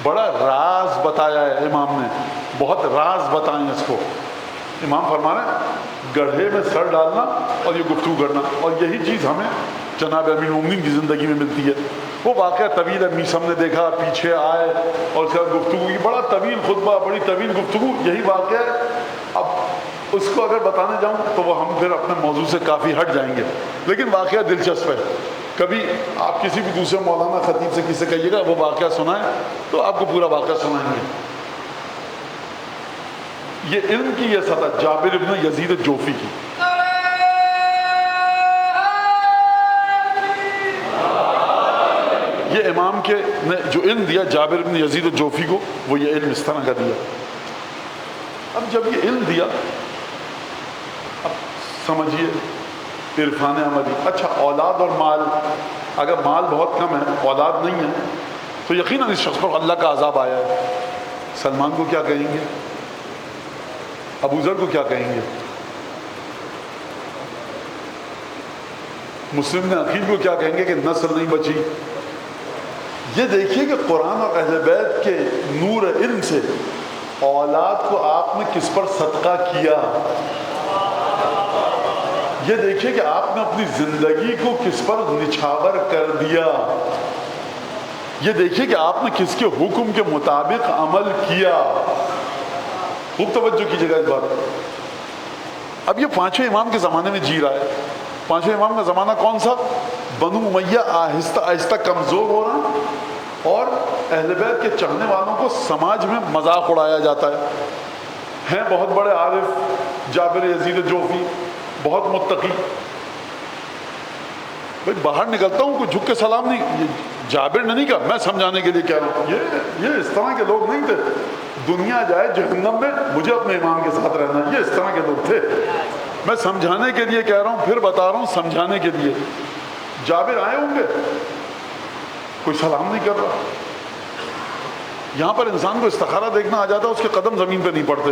بڑا راز بتایا ہے امام نے، بہت راز بتائے ہیں اس کو. امام فرما رہے ہیں گڑھے میں سر ڈالنا اور یہ گفتگو کرنا، اور یہی چیز ہمیں جناب امیر المومنین کی زندگی میں ملتی ہے. وہ واقعہ طویل ہے، میسم نے دیکھا، پیچھے آئے اور اس کے بعد گفتگو کی، بڑا طویل خطبہ، بڑی طویل گفتگو. یہی واقعہ ہے. اب اس کو اگر بتانے جاؤں تو وہ ہم پھر اپنے موضوع سے کافی ہٹ جائیں گے، لیکن واقعہ دلچسپ ہے. کبھی آپ کسی بھی دوسرے مولانا خطیب سے کسی سے کہیے گا وہ واقعہ سنائیں تو آپ کو پورا واقعہ سنائیں گے. یہ علم کی یہ سطح جابر ابن یزید جوفی کی. یہ امام کے نے جو علم دیا جابر ابن یزید جوفی کو، وہ یہ علم اس طرح کا دیا. اب جب یہ علم دیا، اب سمجھیے عرفان عملی. اچھا اولاد اور مال، اگر مال بہت کم ہے، اولاد نہیں ہے، تو یقیناً اس شخص پر اللہ کا عذاب آیا ہے. سلمان کو کیا کہیں گے؟ ابو ذر کو کیا کہیں گے؟ مسلم نے عقیل کو کیا کہیں گے کہ نسل نہیں بچی؟ یہ دیکھیے کہ قرآن اور اہل بیت کے نور علم سے اولاد کو آپ نے کس پر صدقہ کیا. یہ دیکھیے کہ آپ نے اپنی زندگی کو کس پر نچھاور کر دیا. یہ دیکھیے کہ آپ نے کس کے حکم کے مطابق عمل کیا. خوب توجہ کیجیے گا اس بات. اب یہ پانچویں امام کے زمانے میں جی رہا ہے. پانچویں امام کا زمانہ کون سا؟ بنو امیہ آہستہ آہستہ کمزور ہو رہا، اور اہل بیت کے چاہنے والوں کو سماج میں مذاق اڑایا جاتا ہے. ہیں بہت بڑے عارف جابر یزید جوفی، بہت متقی. بھائی باہر نکلتا ہوں کوئی جھک کے سلام نہیں. جابر نے نہیں کہا، میں سمجھانے کے لیے کہہ رہا ہوں. یہ اس طرح کے لوگ نہیں تھے. دنیا جائے جہنم میں، مجھے اپنے امام کے ساتھ رہنا ہے. یہ اس طرح کے لوگ تھے. میں سمجھانے کے لیے کہہ رہا ہوں، پھر بتا رہا ہوں سمجھانے کے لیے. جابر آئے ہوں گے، کوئی سلام نہیں کر رہا. یہاں پر انسان کو استخارہ دیکھنا آ جاتا ہے، اس کے قدم زمین پہ نہیں پڑتے.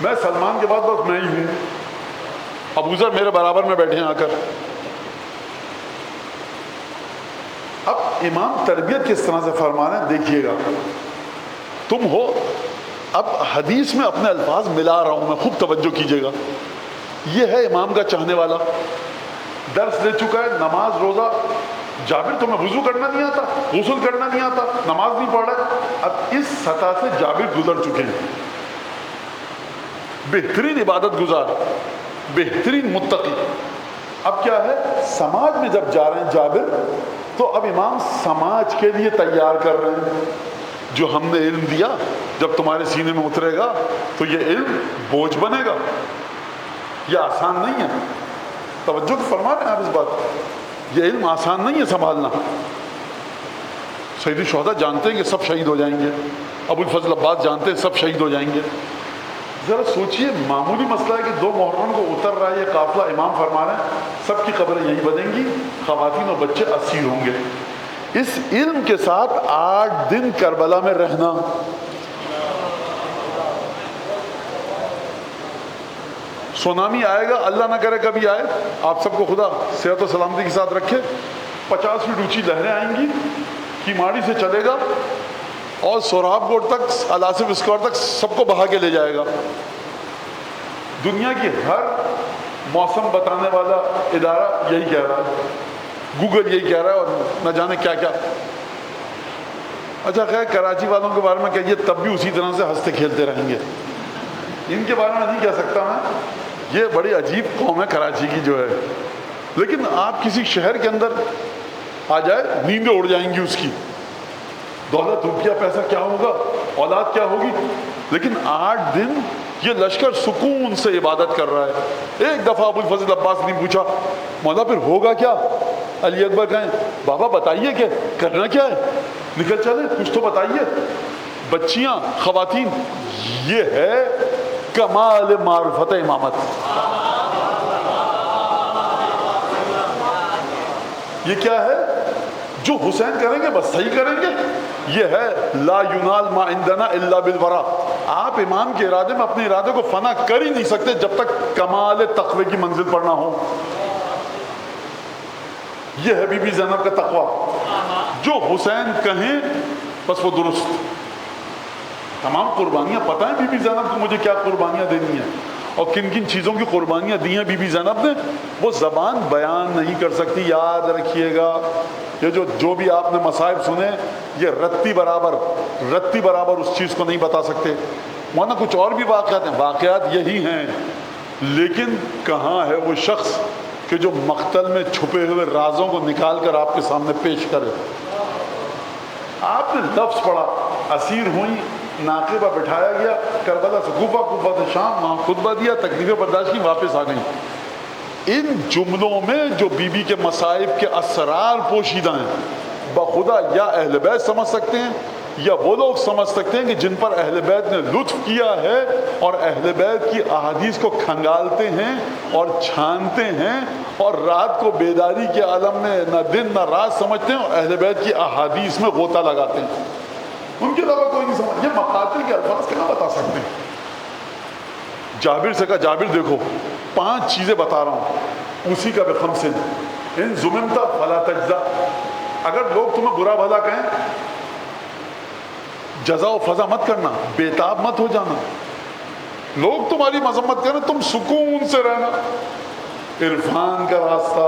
میں سلمان کے بعد بس میں ہی ہوں. ابو ذر میرے برابر میں بیٹھے ہیں آ کر. اب امام تربیت کس طرح سے فرما رہے ہیں دیکھیے گا. تم ہو، اب حدیث میں اپنے الفاظ ملا رہا ہوں میں، خوب توجہ کیجیے گا. یہ ہے امام کا چاہنے والا، درس دے چکا ہے، نماز روزہ. جابر تمہیں وضو کرنا نہیں آتا، غسل کرنا نہیں آتا، نماز نہیں پڑھ رہے. اب اس سطح سے جابر گزر چکے ہیں. بہترین عبادت گزار، بہترین متقی. اب کیا ہے، سماج میں جب جا رہے ہیں جابر، تو اب امام سماج کے لیے تیار کر رہے ہیں. جو ہم نے علم دیا جب تمہارے سینے میں اترے گا تو یہ علم بوجھ بنے گا. یہ آسان نہیں ہے. توجہ فرما رہے ہیں آپ اس بات. یہ علم آسان نہیں ہے سنبھالنا. سید الشہداء جانتے ہیں کہ سب شہید ہو جائیں گے. ابو الفضل عباس جانتے ہیں سب شہید ہو جائیں گے. ذرا سوچئے، معمولی مسئلہ ہے کہ 2 محرم کو اتر رہا ہے یہ قافلہ. امام فرما رہے ہیں سب کی قبریں یہیں بنیں گی، خواتین اور بچے اسیر ہوں گے. اس علم کے ساتھ 8 دن کربلا میں رہنا. سونامی آئے گا، اللہ نہ کرے کبھی آئے، آپ سب کو خدا صحت و سلامتی کے ساتھ رکھے. 50 فٹ اونچی لہریں آئیں گی، کیماڑی سے چلے گا اور سوراب گوٹ تک، الاسف اسکوائر تک سب کو بہا کے لے جائے گا. دنیا کی ہر موسم بتانے والا ادارہ یہی کہہ رہا ہے، گوگل یہی کہہ رہا ہے، اور نہ جانے کیا کیا. اچھا خیر، کراچی والوں کے بارے میں کہیے، تب بھی اسی طرح سے ہنستے کھیلتے رہیں گے. ان کے بارے میں نہیں کہہ سکتا میں. یہ بڑی عجیب قوم ہے کراچی کی جو ہے. لیکن آپ کسی شہر کے اندر آ جائے نیندیں اڑ جائیں گی اس کی. دولت روپیہ پیسہ کیا ہوگا, اولاد کیا ہوگی, لیکن 8 دن یہ لشکر سکون سے عبادت کر رہا ہے. ایک دفعہ ابو الفضل عباس نے پوچھا مولا پھر ہوگا کیا؟ علی اکبر کہیں بابا بتائیے کہ کرنا کیا ہے, نکل چلے کچھ تو بتائیے. بچیاں, خواتین, یہ ہے کمال معرفت امامت. یہ کیا ہے؟ جو حسین کریں گے بس صحیح کریں گے. یہ ہے لا ینال ما عندنا الا بالورا. آپ امام کے ارادے میں اپنے ارادے کو فنا کر ہی نہیں سکتے جب تک کمال تقوی کی منزل پر نہ ہو. یہ ہے بی بی زینب کا تقوی. جو حسین کہیں بس وہ درست. تمام قربانیاں پتہ ہیں بی بی زینب کو مجھے کیا قربانیاں دینی ہیں اور کن کن چیزوں کی قربانیاں دی ہیں بی بی زینب نے, وہ زبان بیان نہیں کر سکتی. یاد رکھیے گا یہ جو بھی آپ نے مصائب سنے یہ رتی برابر اس چیز کو نہیں بتا سکتے. ورنہ کچھ اور بھی واقعات ہیں, واقعات یہی ہیں, لیکن کہاں ہے وہ شخص کہ جو مقتل میں چھپے ہوئے رازوں کو نکال کر آپ کے سامنے پیش کرے. آپ نے لفظ پڑھا, اسیر ہوئی, ناقے پر بٹھایا گیا, کربلا سے کوفہ, کوفہ سے شام, وہاں خطبہ دیا, تکلیفیں برداشت کی, واپس آ گئیں. ان جملوں میں جو بی بی کے مصائب کے اسرار پوشیدہ ہیں بخدا یا اہل بیت سمجھ سکتے ہیں یا وہ لوگ سمجھ سکتے ہیں کہ جن پر اہل بیت نے لطف کیا ہے اور اہل بیت کی احادیث کو کھنگالتے ہیں اور چھانتے ہیں اور رات کو بیداری کے عالم میں نہ دن نہ رات سمجھتے ہیں اور اہل بیت کی احادیث میں غوطہ لگاتے ہیں. ان کے علاوہ کوئی نہیں سمجھ. یہ مقاتل کے الفاظ کہاں بتا سکتے ہیں. جابر سے کہا جابر دیکھو 5 چیزیں بتا رہا ہوں اسی کا بخمس ان ضمنت فلا تجزا. اگر لوگ تمہیں برا بھلا کہیں جزا و فضا مت کرنا, بےتاب مت ہو جانا. لوگ تمہاری مذمت کریں تم سکون سے رہنا. عرفان کا راستہ.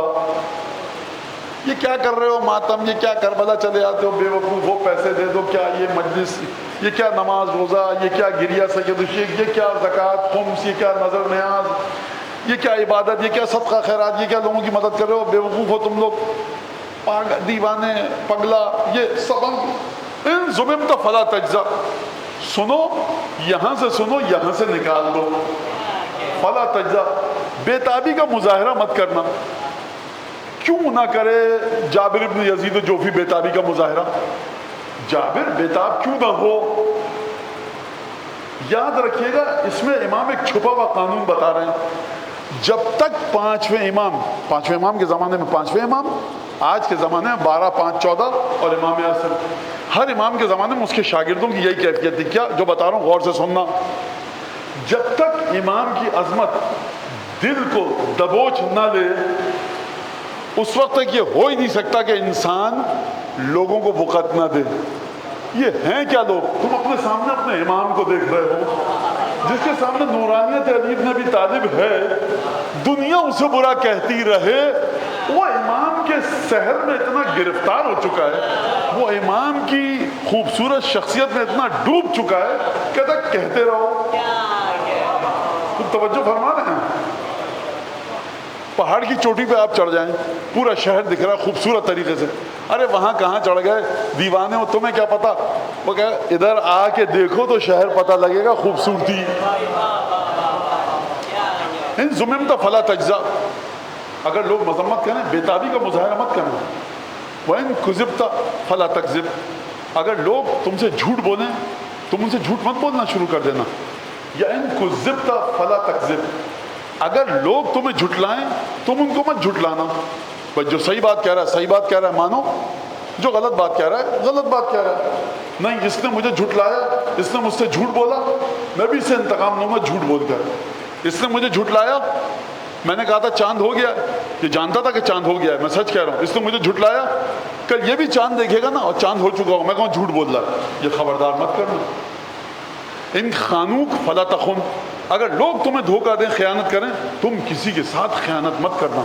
یہ کیا کر رہے ہو ماتم, یہ کیا کربلا چلے آتے ہو بے وقوف, وہ پیسے دے دو, کیا یہ مجلس, یہ کیا نماز روزہ, یہ کیا گریہ سید الشیخ, یہ کیا زکوٰۃ خمس, یہ کیا نظر نیاز, یہ کیا عبادت, یہ کیا صدقہ خیرات, یہ کیا لوگوں کی مدد کر رہے ہو, بے وقوف ہو تم لوگ, دیوانے, پگلا, یہ سب ان ضمنت فلا تجزا. سنو یہاں سے سنو, یہاں سے نکال دو. فلا تجزا, بےتابی کا مظاہرہ مت کرنا. کیوں نہ کرے جابر ابن یزید جوفی بےتابی کا مظاہرہ؟ جابر بےتاب کیوں نہ ہو؟ یاد رکھیے گا اس میں امام ایک چھپا ہوا قانون بتا رہے ہیں. جب تک 5ویں امام کے زمانے میں 5ویں امام, آج کے زمانے میں 12, 5, 14 اور امام اعظم, ہر امام کے زمانے میں اس کے شاگردوں کی یہی کیفیت تھی. کیا جو بتا رہا ہوں غور سے سننا. جب تک امام کی عظمت دل کو دبوچ نہ لے اس وقت تک یہ ہو ہی نہیں سکتا کہ انسان لوگوں کو وقت نہ دے. یہ ہیں کیا لوگ؟ تم اپنے سامنے اپنے امام کو دیکھ رہے ہو جس کے سامنے نورانیت علی ابن ابی طالب ہے, دنیا اسے برا کہتی رہے, وہ امام کے سحر میں اتنا گرفتار ہو چکا ہے, وہ امام کی خوبصورت شخصیت میں اتنا ڈوب چکا ہے کہتے رہو. تم توجہ فرما رہے ہیں. پہاڑ کی چوٹی پہ آپ چڑھ جائیں, پورا شہر دکھ رہا ہے خوبصورت طریقے سے, ارے وہاں کہاں چڑھ گئے دیوانے ہو, تمہیں کیا پتا. وہ کہ ادھر آ کے دیکھو تو شہر پتہ لگے گا خوبصورتی. ان ضمنت فلا تجزا. اگر لوگ مذمت کریں بےتابی کا مظاہرہ مت کرنا. وَإِن كُذِبْتَ فَلَا تَكْذِبْ. اگر لوگ تم سے جھوٹ بولیں تم ان سے جھوٹ مت بولنا شروع کر دینا. یا ان كُذِبْتَ فَلَا تَكْذِبْ. اگر لوگ تمہیں جھٹلائیں تم ان کو مت جھٹلانا. بس جو صحیح بات کہہ رہا ہے صحیح بات کہہ رہا ہے مانو, جو غلط بات کہہ رہا ہے غلط بات کہہ رہا ہے. نہیں اس نے مجھے جھٹلایا, اس نے مجھ سے جھوٹ بولا, میں بھی اس سے انتقام لوں گا جھوٹ بول کر. اس نے مجھے جھٹلایا, میں نے کہا تھا چاند ہو گیا, یہ جانتا تھا کہ چاند ہو گیا ہے, میں سچ کہہ رہا ہوں. اس نے مجھے جھٹلایا, کل یہ بھی چاند دیکھے گا نا اور چاند ہو چکا ہو, میں کہوں جھوٹ بول رہا ہے, یہ خبردار مت کرنا. ان خانوک فلا تخن. اگر لوگ تمہیں دھوکہ دیں خیانت کریں تم کسی کے ساتھ خیانت مت کرنا.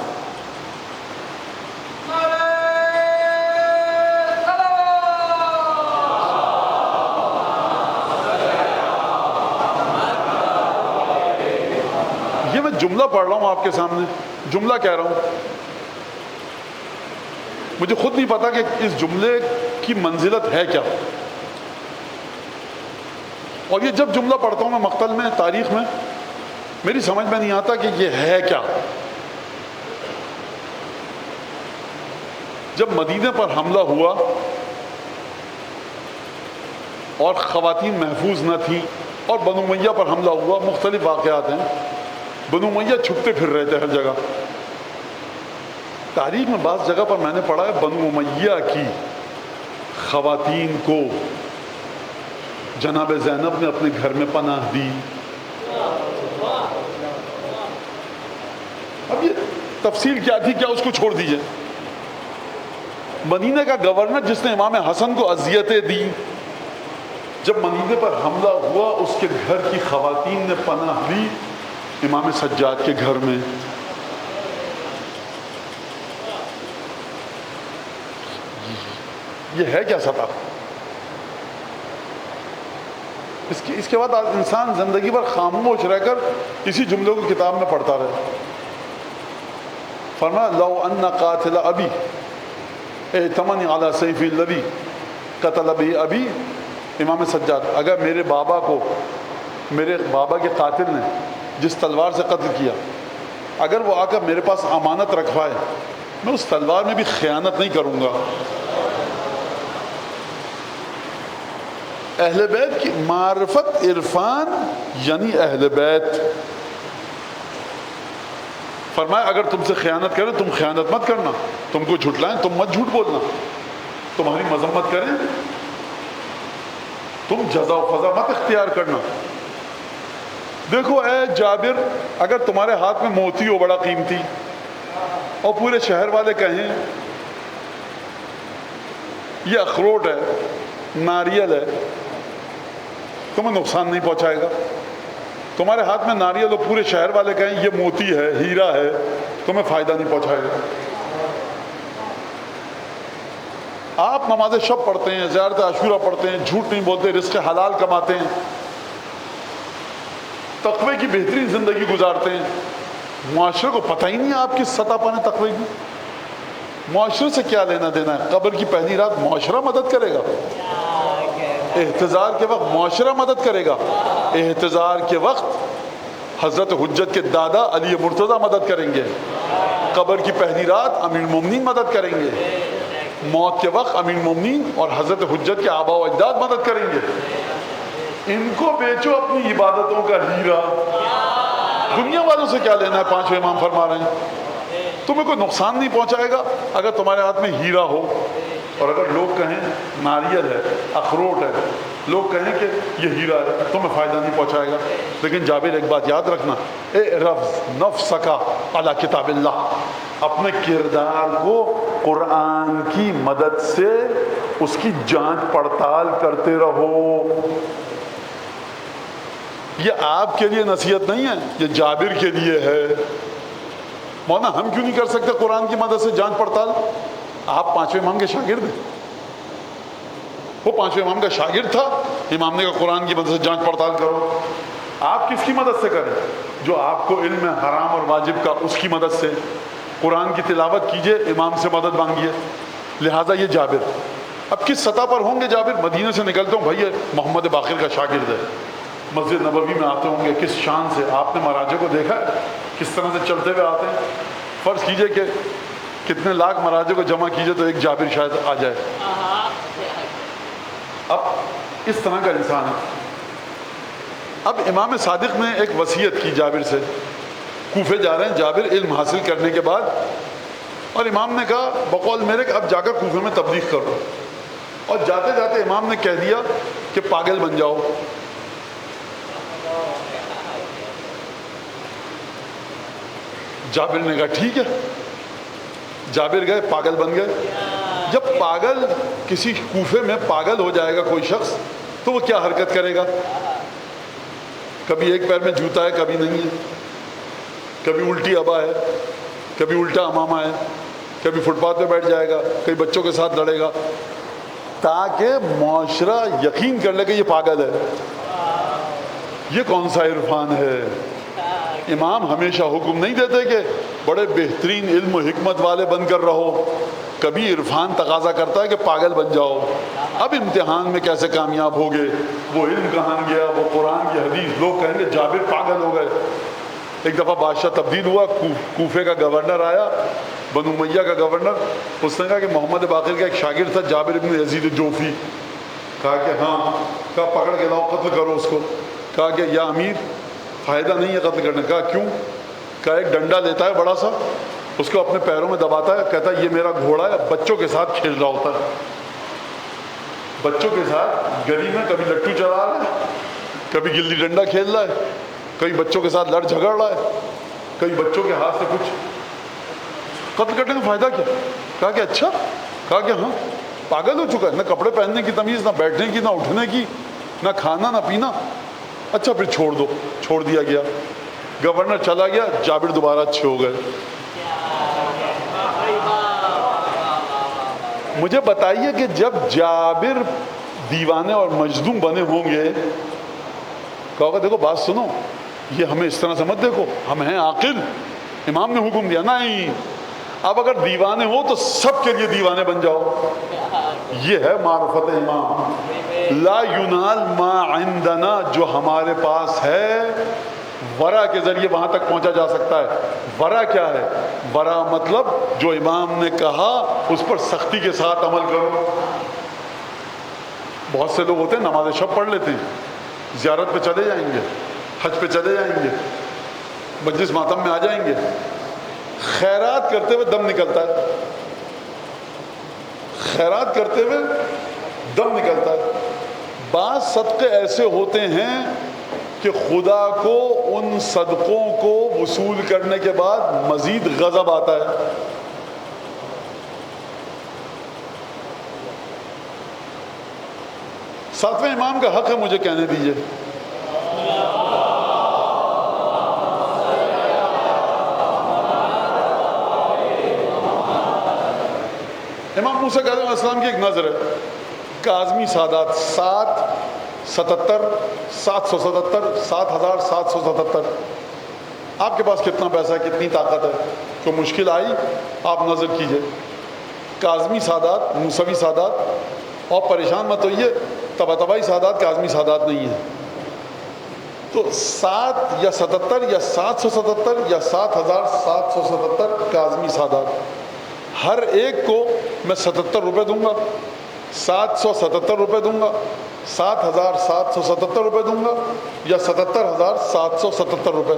یہ میں جملہ پڑھ رہا ہوں آپ کے سامنے، جملہ کہہ رہا ہوں، مجھے خود نہیں پتا کہ اس جملے کی منزلت ہے کیا، اور یہ جب جملہ پڑھتا ہوں میں مقتل میں، تاریخ میں، میری سمجھ میں نہیں آتا کہ یہ ہے کیا۔ جب مدینے پر حملہ ہوا اور خواتین محفوظ نہ تھیں اور بنو امیہ پر حملہ ہوا، مختلف واقعات ہیں، بنو امیہ چھپتے پھر رہے تھے ہر جگہ۔ تاریخ میں بعض جگہ پر میں نے پڑھا ہے بنو امیہ کی خواتین کو جناب زینب نے اپنے گھر میں پناہ دی۔ اب یہ تفصیل کیا تھی کیا، اس کو چھوڑ دیجئے۔ مدینہ کا گورنر جس نے امام حسن کو اذیتیں دی، جب مدینے پر حملہ ہوا اس کے گھر کی خواتین نے پناہ لی امام سجاد کے گھر میں۔ یہ ہے کیا سطح؟ اس کے بعد انسان زندگی بھر خاموش رہ کر اسی جملے کو کتاب میں پڑھتا رہے۔ فرمایا لو ان قاتل ابی ائتمنی علی سیف الذی قتل به ابی، امام سجاد، اگر میرے بابا کو، میرے بابا کے قاتل نے جس تلوار سے قتل کیا، اگر وہ آ کر میرے پاس امانت رکھوائے، میں اس تلوار میں بھی خیانت نہیں کروں گا۔ اہل بیت کی معرفت عرفان یعنی اہل بیت۔ فرمایا اگر تم سے خیانت کریں تم خیانت مت کرنا، تم کو جھٹلائیں تم مت جھوٹ بولنا، تمہاری مذمت کریں تم جزا و فضا مت اختیار کرنا۔ دیکھو اے جابر، اگر تمہارے ہاتھ میں موتی ہو بڑا قیمتی اور پورے شہر والے کہیں یہ اخروٹ ہے، ناریل ہے، تمہیں نقصان نہیں پہنچائے گا۔ تمہارے ہاتھ میں ناریل ہو، پورے شہر والے کہیں یہ موتی ہے، ہیرا ہے، تمہیں فائدہ نہیں پہنچائے گا۔ آپ نماز شب پڑھتے ہیں، زیارت عاشورہ پڑھتے ہیں، جھوٹ نہیں بولتے، رزق حلال کماتے ہیں، تقوی کی بہترین زندگی گزارتے ہیں، معاشرے کو پتہ ہی نہیں ہے آپ کس سطح پر ہیں تقوی کی۔ معاشرے سے کیا لینا دینا ہے؟ قبر کی پہلی رات معاشرہ مدد کرے گا، احتضار کے وقت معاشرہ مدد کرے گا، احتضار کے وقت حضرت حجت کے دادا علی مرتضیٰ مدد کریں گے، قبر کی پہلی رات امیر المومنین مدد کریں گے، موت کے وقت امیر المومنین اور حضرت حجت کے آباء و اجداد مدد کریں گے۔ ان کو بیچو اپنی عبادتوں کا ہیرا، دنیا والوں سے کیا لینا ہے؟ پانچویں امام فرما رہے ہیں تمہیں کوئی نقصان نہیں پہنچائے گا اگر تمہارے ہاتھ میں ہیرا ہو، اور اگر لوگ کہیں ناریل ہے، اخروٹ ہے، لوگ کہیں کہ یہ ہیرا ہے، تمہیں فائدہ نہیں پہنچائے گا۔ لیکن جابر ایک بات یاد رکھنا، اعرف نفسک علی کتاب اللہ، اپنے کردار کو قرآن کی مدد سے اس کی جانچ پڑتال کرتے رہو۔ یہ آپ کے لیے نصیحت نہیں ہے، یہ جابر کے لیے ہے۔ مولانا ہم کیوں نہیں کر سکتے قرآن کی مدد سے جانچ پڑتال؟ آپ پانچویں امام کے شاگرد ہیں، وہ پانچویں امام کا شاگرد تھا، امام نے کہا قرآن کی مدد سے جانچ پڑتال کرو۔ آپ کس کی مدد سے کریں؟ جو آپ کو علم ہے حرام اور واجب کا، اس کی مدد سے۔ قرآن کی تلاوت کیجئے، امام سے مدد مانگیے۔ لہٰذا یہ جابر اب کس سطح پر ہوں گے؟ جابر مدینہ سے نکلتے ہوں، بھائی محمد باقر کا شاگرد ہے، مسجد نبوی میں آتے ہوں گے، کس شان سے آپ نے مراجع کو دیکھا ہے کس طرح سے چلتے ہوئے آتے ہیں؟ فرض کیجئے کہ کتنے لاکھ مراجع کو جمع کیجئے تو ایک جابر شاید آ جائے۔ اب اس طرح کا انسان ہے۔ اب امام صادق نے ایک وصیت کی جابر سے، کوفے جا رہے ہیں جابر علم حاصل کرنے کے بعد، اور امام نے کہا بقول میرے کہ اب جا کر کوفے میں تبلیغ کرو، اور جاتے جاتے امام نے کہہ دیا کہ پاگل بن جاؤ۔ جابر نے کہا ٹھیک ہے، جابر گئے، پاگل بن گئے۔ جب پاگل کسی کوفے میں پاگل ہو جائے گا کوئی شخص تو وہ کیا حرکت کرے گا؟ کبھی ایک پیر میں جوتا ہے، کبھی نہیں ہے، کبھی الٹی ابا ہے، کبھی الٹا امامہ ہے، کبھی فٹ پاتھ پہ بیٹھ جائے گا، کئی بچوں کے ساتھ لڑے گا، تاکہ معاشرہ یقین کر لے کہ یہ پاگل ہے۔ یہ کون سا عرفان ہے؟ امام ہمیشہ حکم نہیں دیتے کہ بڑے بہترین علم و حکمت والے بن کر رہو، کبھی عرفان تقاضا کرتا ہے کہ پاگل بن جاؤ، اب امتحان میں کیسے کامیاب ہوگے، وہ علم کہاں گیا، وہ قرآن کی حدیث، لوگ کہیں گے جابر پاگل ہو گئے۔ ایک دفعہ بادشاہ تبدیل ہوا، کوفے کا گورنر آیا، بنو امیہ کا گورنر، اس نے کہا کہ محمد باقر کا ایک شاگرد تھا جابر ابن یزید جوفی، کہا کہ ہاں، کہا پکڑ کے لاؤ قتل کرو اس کو، کہا کہ یا امیر فائدہ نہیں ہے قتل کرنے، کہا کیوں، کہا ایک ڈنڈا لیتا ہے بڑا سا، اس کو اپنے پیروں میں دباتا ہے، کہتا ہے یہ میرا گھوڑا ہے، بچوں کے ساتھ کھیل رہا ہوتا ہے، بچوں کے ساتھ گلی میں کبھی لٹو چلا رہا ہے، کبھی گلی ڈنڈا کھیل رہا ہے، کئی بچوں کے ساتھ لڑ جھگڑ رہا ہے، کئی بچوں کے ہاتھ سے کچھ، قتل کرنے کا فائدہ کیا؟ کہا کہ اچھا، کہا کہ ہاں، پاگل ہو چکا ہے، نہ کپڑے پہننے کی تمیز، نہ بیٹھنے کی، نہ اٹھنے کی، نہ کھانا نہ پینا، اچھا پھر چھوڑ دو، چھوڑ دیا گیا، گورنر چلا گیا، جابر دوبارہ اچھے ہو گئے۔ مجھے بتائیے کہ جب جابر دیوانے اور مجنون بنے ہوں گے، کہا ہوگا دیکھو بات سنو، یہ ہمیں اس طرح سے مت دیکھو، ہم ہیں عاقل، امام نے حکم دیا، نہیں، اب اگر دیوانے ہو تو سب کے لیے دیوانے بن جاؤ، یہ ہے معرفت امام۔ لا ینال ما عندنا، جو ہمارے پاس ہے، ورا کے ذریعے وہاں تک پہنچا جا سکتا ہے۔ ورا کیا ہے؟ ورا مطلب جو امام نے کہا اس پر سختی کے ساتھ عمل کرو۔ بہت سے لوگ ہوتے ہیں نماز شب پڑھ لیتے ہیں، زیارت پہ چلے جائیں گے، حج پہ چلے جائیں گے، مجلس ماتم میں آ جائیں گے، خیرات کرتے ہوئے دم نکلتا ہے، خیرات کرتے ہوئے دم نکلتا ہے۔ بعض صدقے ایسے ہوتے ہیں کہ خدا کو ان صدقوں کو وصول کرنے کے بعد مزید غضب آتا ہے۔ ساتویں امام کا حق ہے، مجھے کہنے دیجئے۔ امام موسیٰ کاظم علیہ السلام کی ایک نظر ہے، کاظمی سادات 777 7,777 آپ کے پاس کتنا پیسہ ہے، کتنی طاقت ہے، کوئی مشکل آئی آپ نظر کیجئے، کاظمی سادات، موسوی سادات، اور پریشان مت ہوئیے، طباطبائی سادات کاظمی سادات نہیں ہے، تو 7 یا 77 یا 777 یا 7,777 کاظمی سادات، ہر ایک کو میں 77 روپے دوں گا، 777 روپے دوں گا، 7,777 روپے دوں گا، یا 77,777 روپے۔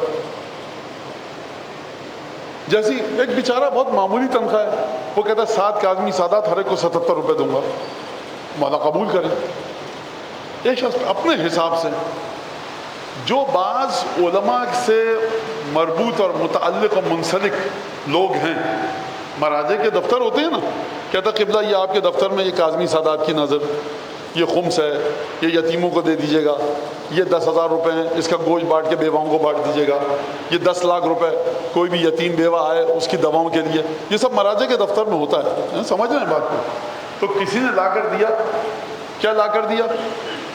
جیسی ایک بیچارہ بہت معمولی تنخواہ ہے، وہ کہتا ہے 7 کاظمی سادات، ہر ایک کو 77 روپے دوں گا، مولا قبول کرے۔ ایک شخص اپنے حساب سے، جو بعض علماء سے مربوط اور متعلق و منسلک لوگ ہیں، مراجع کے دفتر ہوتے ہیں نا، کہتا قبلہ یہ آپ کے دفتر میں یہ کاظمی سادات کی نظر، یہ خمس ہے، یہ یتیموں کو دے دیجیے گا، یہ 10,000 روپے ہیں، اس کا گوشت بانٹ کے بیواؤں کو بانٹ دیجیے گا، یہ 10 لاکھ روپے کوئی بھی یتیم بیوہ آئے اس کی دواؤں کے لیے، یہ سب مراجع کے دفتر میں ہوتا ہے، سمجھ رہے ہیں بات کو؟ تو کسی نے لا کر دیا، کیا لا کر دیا؟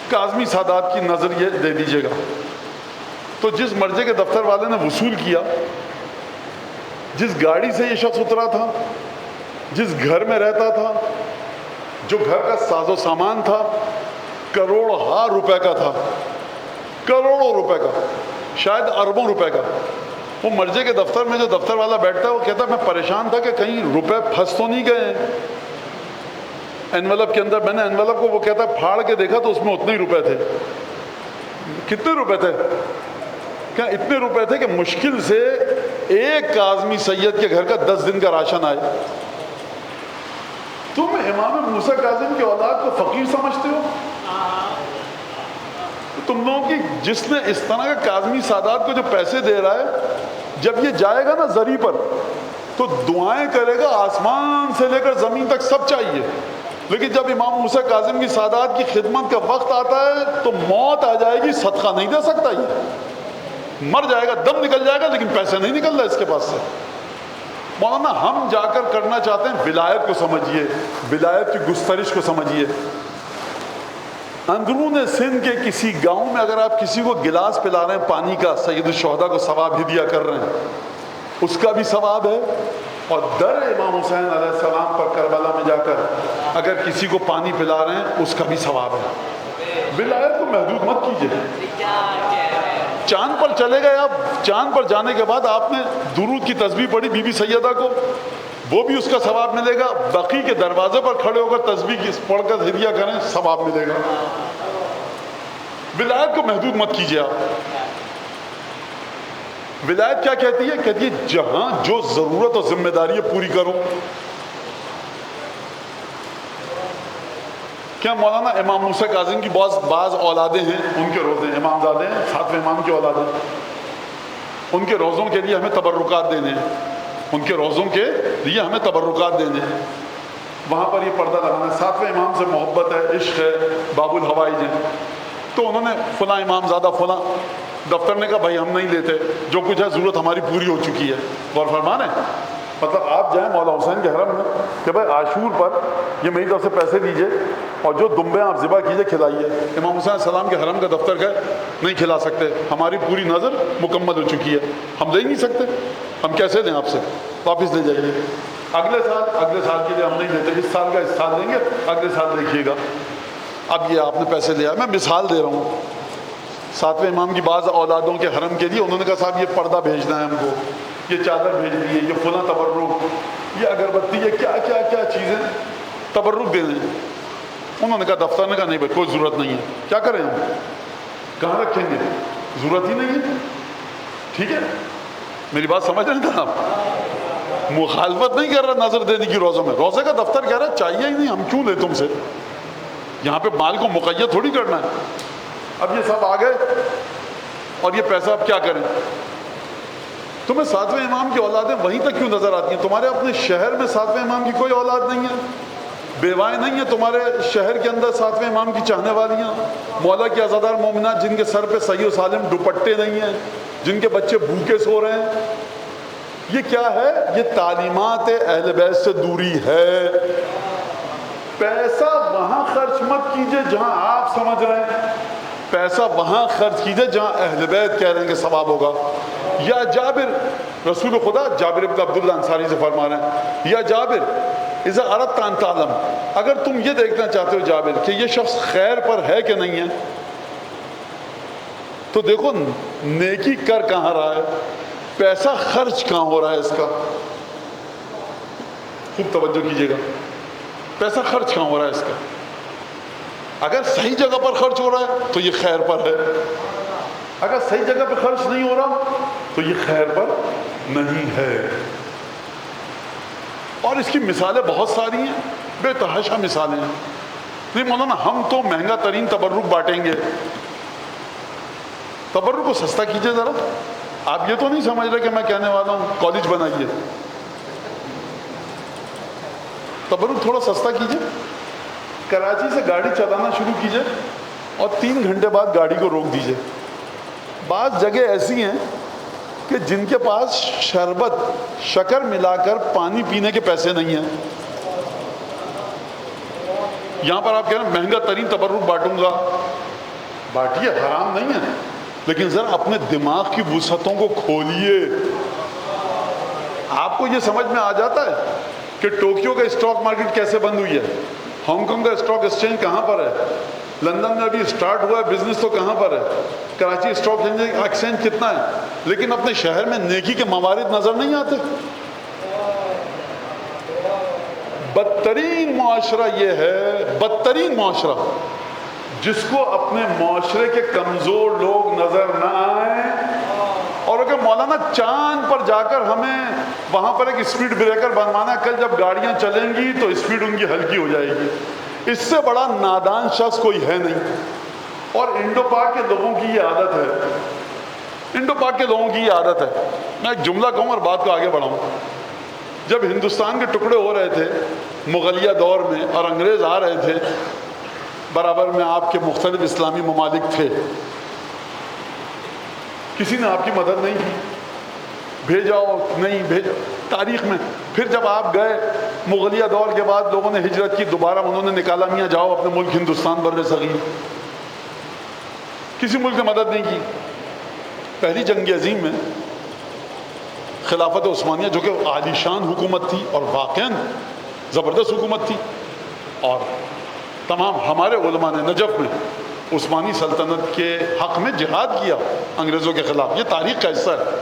کاظمی سادات کی نظر یہ دے دیجیے گا۔ تو جس مرجع کے دفتر والے نے وصول کیا، جس گاڑی سے یہ شخص اترا تھا، جس گھر میں رہتا تھا، جو گھر کا ساز و سامان تھا، کروڑہا روپے کا تھا، کروڑوں روپے کا، شاید اربوں روپے کا۔ وہ مرجع کے دفتر میں جو دفتر والا بیٹھتا ہے وہ کہتا ہے میں پریشان تھا کہ کہیں روپے پھنس تو نہیں گئے ہیں انویلپ کے اندر۔ میں نے انویلپ کو، وہ کہتا ہے پھاڑ کے دیکھا تو اس میں اتنے ہی روپے تھے۔ کتنے روپے تھے؟ کیا اتنے روپے تھے کہ مشکل سے ایک کاظمی سید کے گھر کا 10 دن کا راشن آئے۔ تم امام موسیٰ کاظم کی اولاد کو فقیر سمجھتے ہو؟ تم لوگوں کی، جس نے اس طرح کے کاظمی سادات کو جو پیسے دے رہا ہے، جب یہ جائے گا نا زری پر تو دعائیں کرے گا، آسمان سے لے کر زمین تک سب چاہیے، لیکن جب امام موسیٰ کاظم کی سادات کی خدمت کا وقت آتا ہے تو موت آ جائے گی، صدقہ نہیں دے سکتا، یہ مر جائے گا، دم نکل جائے گا، لیکن پیسے نہیں نکل رہا اس کے پاس سے۔ مولانا ہم جا کر کرنا چاہتے ہیں، ولایت کو سمجھیے، ولایت کی گسترش کو سمجھیے۔ اندرون سندھ کے کسی گاؤں میں اگر آپ کسی کو گلاس پلا رہے ہیں پانی کا، سید الشہداء کو ثواب ہدیہ کر رہے ہیں، اس کا بھی ثواب ہے۔ اور در امام حسین علیہ السلام پر کربلا میں جا کر اگر کسی کو پانی پلا رہے ہیں، اس کا بھی ثواب ہے۔ ولایت کو محدود مت کیجیے۔ چاند پر چلے گئے آپ، چاند پر جانے کے بعد آپ نے درود کی تسبیح پڑھی بی بی سیدہ کو، وہ بھی اس کا ثواب ملے گا۔ بقی کے دروازے پر کھڑے ہو کر تسبیح کی پڑھ کر ہدیہ کریں، ثواب ملے گا۔ ولایت کو محدود مت کیجیے آپ۔ ولایت کیا کہتی ہے؟ کہتی ہے جہاں جو ضرورت اور ذمہ داری ہے پوری کرو۔ کیا مولانا امام موسیٰ کاظم کی بعض اولادیں ہیں، ان کے روزے، امام زادے ہیں، 7ویں امام کی اولادیں، ان کے روزوں کے لیے ہمیں تبرکات دینے ہیں، ان کے روزوں کے لیے ہمیں تبرکات دینے ہیں، وہاں پر یہ پردہ لگانا ہے۔ 7ویں امام سے محبت ہے، عشق ہے، باب الحوائج ہے، تو انہوں نے فلاں امام زادہ فلاں دفتر نے کہا بھائی ہم نہیں لیتے، جو کچھ ہے ضرورت ہماری پوری ہو چکی ہے۔ غور فرمانے، مطلب آپ جائیں مولا حسین کے حرم میں کہ بھائی عاشور پر یہ میری طرف سے پیسے دیجئے اور جو دمبے آپ ذبح کیجئے کھلائیے۔ امام حسین علیہ السلام کے حرم کا دفتر کا نہیں کھلا سکتے، ہماری پوری نظر مکمل ہو چکی ہے، ہم دے ہی نہیں سکتے، ہم کیسے دیں آپ سے، واپس لے جائیے۔ اگلے سال کے لیے ہم نہیں دیتے، اس سال کا اس سال دیں گے، اگلے سال دیکھیے گا۔ اب یہ آپ نے پیسے لیا، میں مثال دے رہا ہوں۔ 7ویں امام کی بعض اولادوں کے حرم کے لیے انہوں نے کہا صاحب یہ پردہ بھیجنا ہے ہم کو، یہ چادر بھیج دیے، یہ فلاں تبرک، یہ اگربتی، یہ کیا کیا کیا چیزیں تبرک دے دیں۔ انہوں نے کہا دفتر نے کہا نہیں بھائی کوئی ضرورت نہیں ہے، کیا کریں ہم، کہاں رکھیں گے، ضرورت ہی نہیں ہے۔ ٹھیک ہے، میری بات سمجھ رہے ہیں آپ؟ مخالفت نہیں کر رہا نظر دینے کی روزوں میں، روزے کا دفتر کہہ رہا ہے چاہیے ہی نہیں، ہم کیوں لیں تم سے، یہاں پہ مال کو مقید تھوڑی کرنا ہے۔ اب یہ سب آ گئے اور یہ پیسہ اب کیا کریں؟ تمہیں 7ویں امام کی اولادیں وہیں تک کیوں نظر آتی ہیں؟ تمہارے اپنے شہر میں 7ویں امام کی کوئی اولاد نہیں ہے، بیوائیں نہیں ہیں تمہارے شہر کے اندر 7ویں امام کی چاہنے والیاں، مولا کی عزادار مومنات جن کے سر پہ صحیح و سالم دوپٹے نہیں ہیں، جن کے بچے بھوکے سو رہے ہیں۔ یہ کیا ہے؟ یہ تعلیمات اہل بیت سے دوری ہے۔ پیسہ وہاں خرچ مت کیجئے جہاں آپ سمجھ رہے ہیں، پیسہ وہاں خرچ کیجئے جہاں اہل بیت کہہ رہے ہیں کہ ثواب ہوگا۔ یا جابر، رسول خدا جابر بن عبداللہ انصاری سے فرما رہے ہیں، یا جابر اذا اردت ان تعلم، اگر تم یہ دیکھنا چاہتے ہو جابر کہ یہ شخص خیر پر ہے کہ نہیں ہے، تو دیکھو نیکی کر کہاں رہا ہے، پیسہ خرچ کہاں ہو رہا ہے اس کا، خوب توجہ کیجئے گا، پیسہ خرچ کہاں ہو رہا ہے اس کا۔ اگر صحیح جگہ پر خرچ ہو رہا ہے تو یہ خیر پر ہے، اگر صحیح جگہ پر خرچ نہیں ہو رہا تو یہ خیر پر نہیں ہے۔ اور اس کی مثالیں بہت ساری ہیں، بے تحاشا مثالیں ہیں۔ نہیں مولانا ہم تو مہنگا ترین تبرک بانٹیں گے، تبرک کو سستا کیجئے ذرا۔ آپ یہ تو نہیں سمجھ رہے کہ میں کہنے والا ہوں کالج بنائیے، تبرک تھوڑا سستا کیجئے۔ کراچی سے گاڑی چلانا شروع کیجئے اور 3 گھنٹے بعد گاڑی کو روک دیجئے۔ بعض جگہ ایسی ہیں کہ جن کے پاس شربت شکر ملا کر پانی پینے کے پیسے نہیں ہیں، یہاں پر آپ کہہ رہے ہیں مہنگا ترین تبرک بانٹوں گا، بانٹیے، حرام نہیں ہے، لیکن ذرا اپنے دماغ کی وسعتوں کو کھولیے۔ آپ کو یہ سمجھ میں آ جاتا ہے کہ ٹوکیو کا اسٹاک مارکیٹ کیسے بند ہوئی ہے، ہانگ کانگ کا اسٹاک ایکسچینج کہاں پر ہے، لندن میں ابھی سٹارٹ ہوا ہے بزنس تو کہاں پر ہے، کراچی اسٹاک ایکسچینج کتنا ہے، لیکن اپنے شہر میں نیکی کے موارد نظر نہیں آتے۔ بدترین معاشرہ یہ ہے، بدترین معاشرہ جس کو اپنے معاشرے کے کمزور لوگ نظر نہ آئیں، اور اگر مولانا چاند پر جا کر ہمیں وہاں پر ایک اسپیڈ بریکر بنوانا ہے، کل جب گاڑیاں چلیں گی تو اسپیڈ ان کی ہلکی ہو جائے گی، اس سے بڑا نادان شخص کوئی ہے نہیں۔ اور انڈو پاک کے لوگوں کی یہ عادت ہے، انڈو پاک کے لوگوں کی یہ عادت ہے۔ میں ایک جملہ کہوں اور بات کو آگے بڑھاؤں۔ جب ہندوستان کے ٹکڑے ہو رہے تھے مغلیہ دور میں اور انگریز آ رہے تھے، برابر میں آپ کے مختلف اسلامی ممالک تھے، کسی نے آپ کی مدد نہیں کی، بھیجاؤ نہیں بھیجو تاریخ میں۔ پھر جب آپ گئے مغلیہ دور کے بعد لوگوں نے ہجرت کی، دوبارہ انہوں نے نکالا میاں جاؤ اپنے ملک ہندوستان بر صغیر، کسی ملک نے مدد نہیں کی. پہلی جنگ عظیم میں خلافت عثمانیہ جو کہ عالی شان حکومت تھی اور واقعاً زبردست حکومت تھی، اور تمام ہمارے علماء نے نجف میں عثمانی سلطنت کے حق میں جہاد کیا انگریزوں کے خلاف، یہ تاریخ کا حصہ ہے.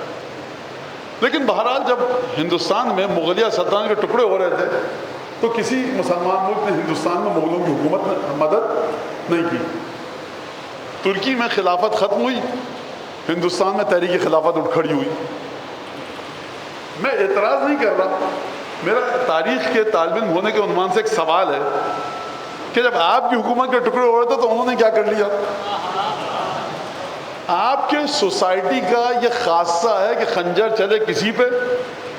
لیکن بہرحال جب ہندوستان میں مغلیہ سلطنت کے ٹکڑے ہو رہے تھے تو کسی مسلمان ملک نے ہندوستان میں مغلوں کی حکومت میں مدد نہیں کی. ترکی میں خلافت ختم ہوئی، ہندوستان میں تحریک خلافت اٹھ کھڑی ہوئی. میں اعتراض نہیں کر رہا، میرا تاریخ کے طالب علم ہونے کے عنوان سے ایک سوال ہے کہ جب آپ کی حکومت کے ٹکڑے ہو رہے تھے تو انہوں نے کیا کر لیا؟ آپ کے سوسائٹی کا یہ خاصہ ہے کہ خنجر چلے کسی پہ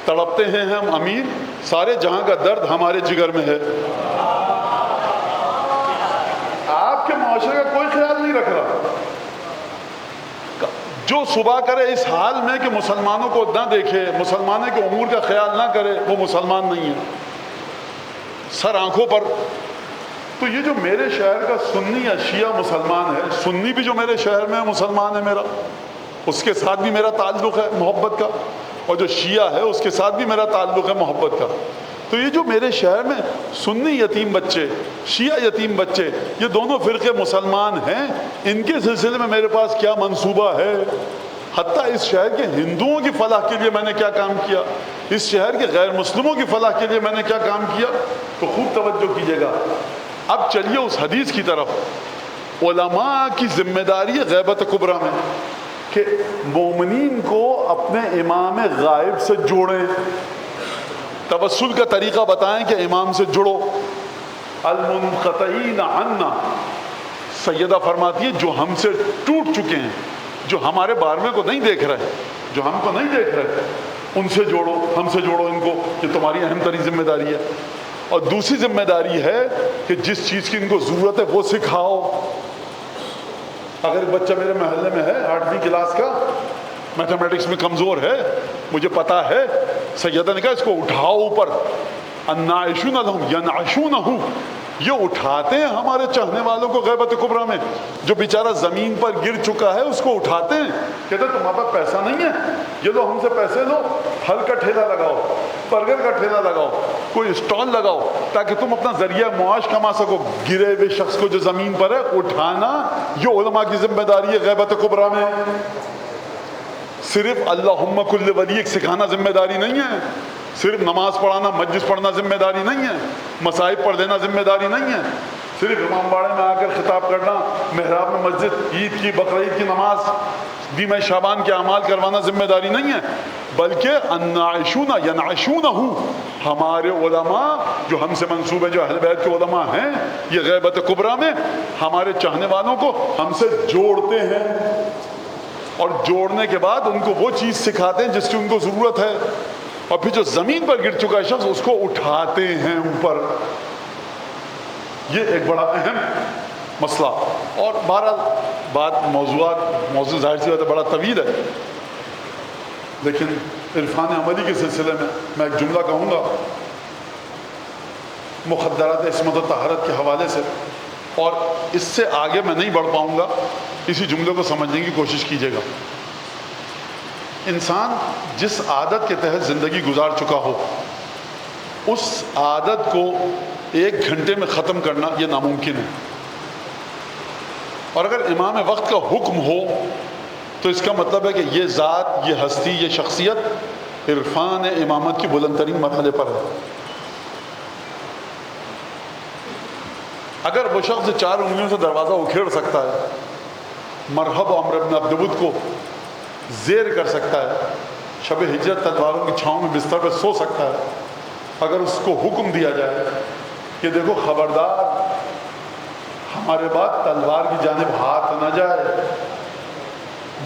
تڑپتے ہیں ہم امیر، سارے جہاں کا درد ہمارے جگر میں ہے. آپ کے معاشرے کا کوئی خیال نہیں رکھ رہا. جو صبح کرے اس حال میں کہ مسلمانوں کو نہ دیکھے، مسلمانوں کے امور کا خیال نہ کرے، وہ مسلمان نہیں ہے. سر آنکھوں پر. تو یہ جو میرے شہر کا سنی یا شیعہ مسلمان ہے، سنی بھی جو میرے شہر میں مسلمان ہے میرا، اس کے ساتھ بھی میرا تعلق ہے محبت کا، اور جو شیعہ ہے اس کے ساتھ بھی میرا تعلق ہے محبت کا. تو یہ جو میرے شہر میں سنی یتیم بچے، شیعہ یتیم بچے، یہ دونوں فرقے مسلمان ہیں، ان کے سلسلے میں میرے پاس کیا منصوبہ ہے؟ حتیٰ اس شہر کے ہندوؤں کی فلاح کے لیے میں نے کیا کام کیا، اس شہر کے غیر مسلموں کی فلاح کے لیے میں نے کیا کام کیا. تو خوب توجہ کیجیے گا. اب چلیے اس حدیث کی طرف. علماء کی ذمہ داری ہے غیبت کبریٰ میں کہ مومنین کو اپنے امام غائب سے جوڑیں، توسل کا طریقہ بتائیں کہ امام سے جڑو. المنقطعین عنا، سیدہ فرماتی ہے جو ہم سے ٹوٹ چکے ہیں، جو ہمارے بارے کو نہیں دیکھ رہے، جو ہم کو نہیں دیکھ رہے، ان سے جوڑو، ہم سے جوڑو ان کو، یہ تمہاری اہم ترین ذمہ داری ہے. اور دوسری ذمہ داری ہے کہ جس چیز کی ان کو ضرورت ہے وہ سکھاؤ. اگر بچہ میرے محلے میں ہے 8ویں کلاس کا، میتھمیٹکس میں کمزور ہے، مجھے پتا ہے، سیدہ نے کہا اس کو اٹھاؤ اوپر. الناعشون لهم ینعشونہ، یہ اٹھاتے ہیں ہمارے چاہنے والوں کو غیبت کبریٰ میں. جو بیچارہ زمین پر گر چکا ہے اس کو اٹھاتے ہیں، کہتے ہیں تمہارے پاس پیسہ نہیں ہے، یہ لو ہم سے پیسے لو، پھل کا ٹھیلا لگاؤ، برگر کا ٹھیلا لگاؤ، کوئی اسٹال لگاؤ تاکہ تم اپنا ذریعہ معاش کما سکو. گرے ہوئے شخص کو جو زمین پر ہے اٹھانا، یہ علماء کی ذمہ داری ہے غیبت کبریٰ میں. صرف اللہم کل ولیک سکھانا ذمہ داری نہیں ہے، صرف نماز پڑھانا، مجلس پڑھنا ذمہ داری نہیں ہے، مصائب پڑھ دینا ذمہ داری نہیں ہے، صرف امام باڑے میں آ کر خطاب کرنا، محراب میں مسجد، عید کی بقرعید کی نماز، دیمہ شعبان کے اعمال کروانا ذمہ داری نہیں ہے، بلکہ الناعشون ینعشونہ، ہمارے علماء جو ہم سے منسوب ہیں، جو اہل بیت کے علماء ہیں، یہ غیبت کبریٰ میں ہمارے چاہنے والوں کو ہم سے جوڑتے ہیں، اور جوڑنے کے بعد ان کو وہ چیز سکھاتے ہیں جس کی ان کو ضرورت ہے، اور پھر جو زمین پر گر چکا ہے شخص اس کو اٹھاتے ہیں اوپر. یہ ایک بڑا اہم مسئلہ. اور بہرحال موضوع ظاہر سی بات ہے بڑا طویل ہے، لیکن عرفان عملی کے سلسلے میں ایک جملہ کہوں گا مخدرات عصمت و طہارت کے حوالے سے، اور اس سے آگے میں نہیں بڑھ پاؤں گا. اسی جملے کو سمجھنے کی کوشش کیجیے گا. انسان جس عادت کے تحت زندگی گزار چکا ہو، اس عادت کو 1 گھنٹے میں ختم کرنا یہ ناممکن ہے. اور اگر امام وقت کا حکم ہو تو اس کا مطلب ہے کہ یہ ذات، یہ ہستی، یہ شخصیت عرفان امامت کی بلند ترین مرحلے پر ہے. اگر وہ شخص 4 انگلیوں سے دروازہ اکھیڑ سکتا ہے، مرحب عمر بن عبدود کو زیر کر سکتا ہے، شب ہجرت تلواروں کی چھاؤں میں بستر پہ سو سکتا ہے، اگر اس کو حکم دیا جائے کہ دیکھو خبردار ہمارے بعد تلوار کی جانب ہاتھ نہ جائے،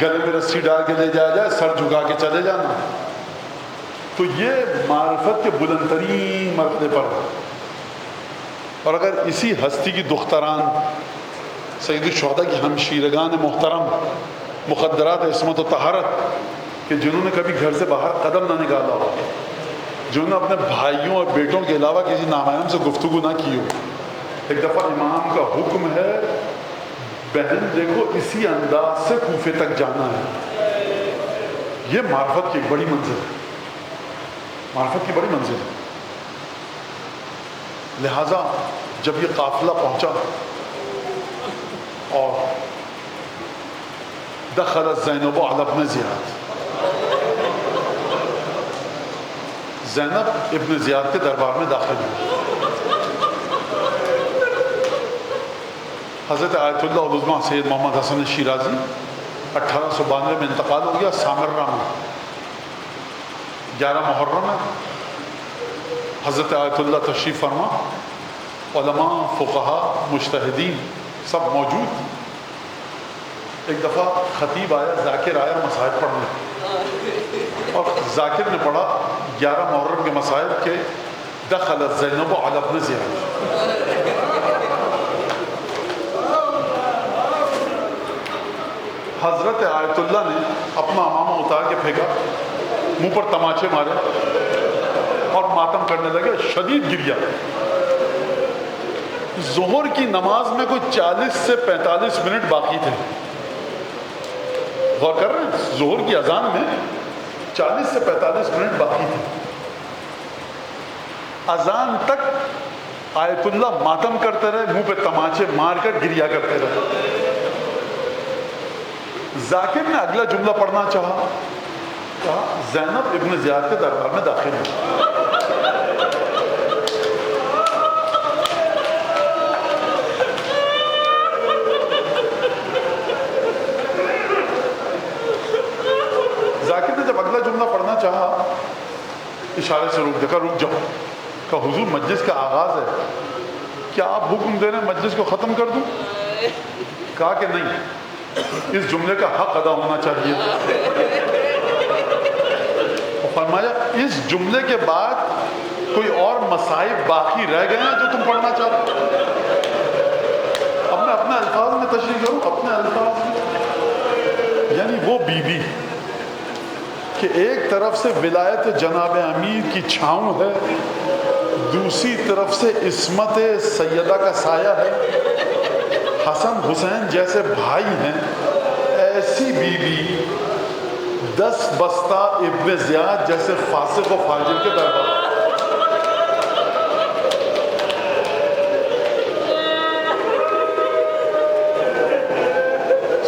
گلے میں رسی ڈال کے لے جایا جائے، سر جھکا کے چلے جانا، تو یہ معرفت کے بلند ترین مرتبے پر ہے. اور اگر اسی ہستی کی دختران سید الشہداء کی ہمشیرگان محترم مخدرات عصمت و طہارت کہ جنہوں نے کبھی گھر سے باہر قدم نہ نکالا ہو، جنہوں نے اپنے بھائیوں اور بیٹوں کے علاوہ کسی نامحرم سے گفتگو نہ کی ہو، ایک دفعہ امام کا حکم ہے بہن دیکھو اسی انداز سے کوفے تک جانا ہے، یہ معرفت کی ایک بڑی منزل ہے، معرفت کی بڑی منزل ہے۔ لہذا جب یہ قافلہ پہنچا اور دخلت زینب علی ابن زیاد، زینب ابن زیاد کے دربار میں داخل ہوئی۔ حضرت آیت اللہ العظمیٰ سید محمد حسن شیرازی 1892 میں انتقال ہو گیا سامرہ میں، 11 محرم میں حضرت آیت اللہ تشریف فرما، علماء، فقہا، مجتہدین سب موجود۔ ایک دفعہ خطیب آیا، ذاکر آیا مسائل پڑھنے، اور ذاکر نے پڑھا 11 محرم کے مسائل کے دخلت زینب علی ابن زیاد۔ حضرت آیت اللہ نے اپنا امامہ اتار کے پھینکا، منہ پر تماچے مارے اور ماتم کرنے لگے، شدید گریا۔ ظہر کی نماز میں کوئی 40 سے 45 منٹ باقی تھے، غور کر رہے ہیں، ظہر کی اذان میں 40 سے 45 منٹ باقی تھے۔ اذان تک آیت اللہ ماتم کرتے رہے، منہ پہ تماچے مار کر گریا کرتے رہے۔ ذاکر نے اگلا جملہ پڑھنا چاہا، کہا زینب ابن زیاد کے دربار میں داخل ہوئی۔ ذاکر نے جب اگلا جملہ پڑھنا چاہا، اشارے سے روک دیکھا، رک جاؤ، کہا حضور مجلس کا آغاز ہے، کیا آپ حکم دے رہے ہیں مجلس کو ختم کر دوں؟ کہا کہ نہیں، اس جملے کا حق ادا ہونا چاہیے۔ فرمایا اس جملے کے بعد کوئی اور مصائب باقی رہ گئے ہیں جو تم پڑھنا چاہتے ہو؟ اب میں اپنے الفاظ میں تشریح کروں، اپنے الفاظ میں، یعنی وہ بی بی کہ ایک طرف سے ولایت جناب امیر کی چھاؤں ہے، دوسری طرف سے عصمت سیدہ کا سایہ ہے، حسن حسین جیسے بھائی ہیں، ایسی بی بی 10 بستہ ابن زیاد جیسے فاسق و فاجر کے دربار۔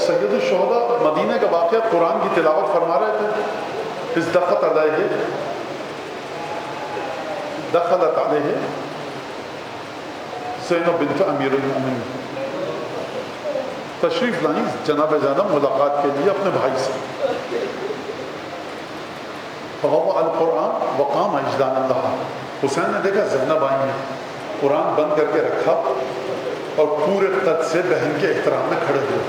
سید الشہداء مدینہ کا واقعہ قرآن کی تلاوت فرما رہے تھے، اس دخلت علیہ زینب بنت امیر المومنین تشریف لائیں جناب زینب ملاقات کے لیے اپنے بھائی سے۔ فوضع القرآن وقام اجدان اللہ، حسین نے دیکھا زینب آئی ہیں، قرآن بند کر کے رکھا اور پورے قد سے بہن کے احترام میں کھڑے ہوئے۔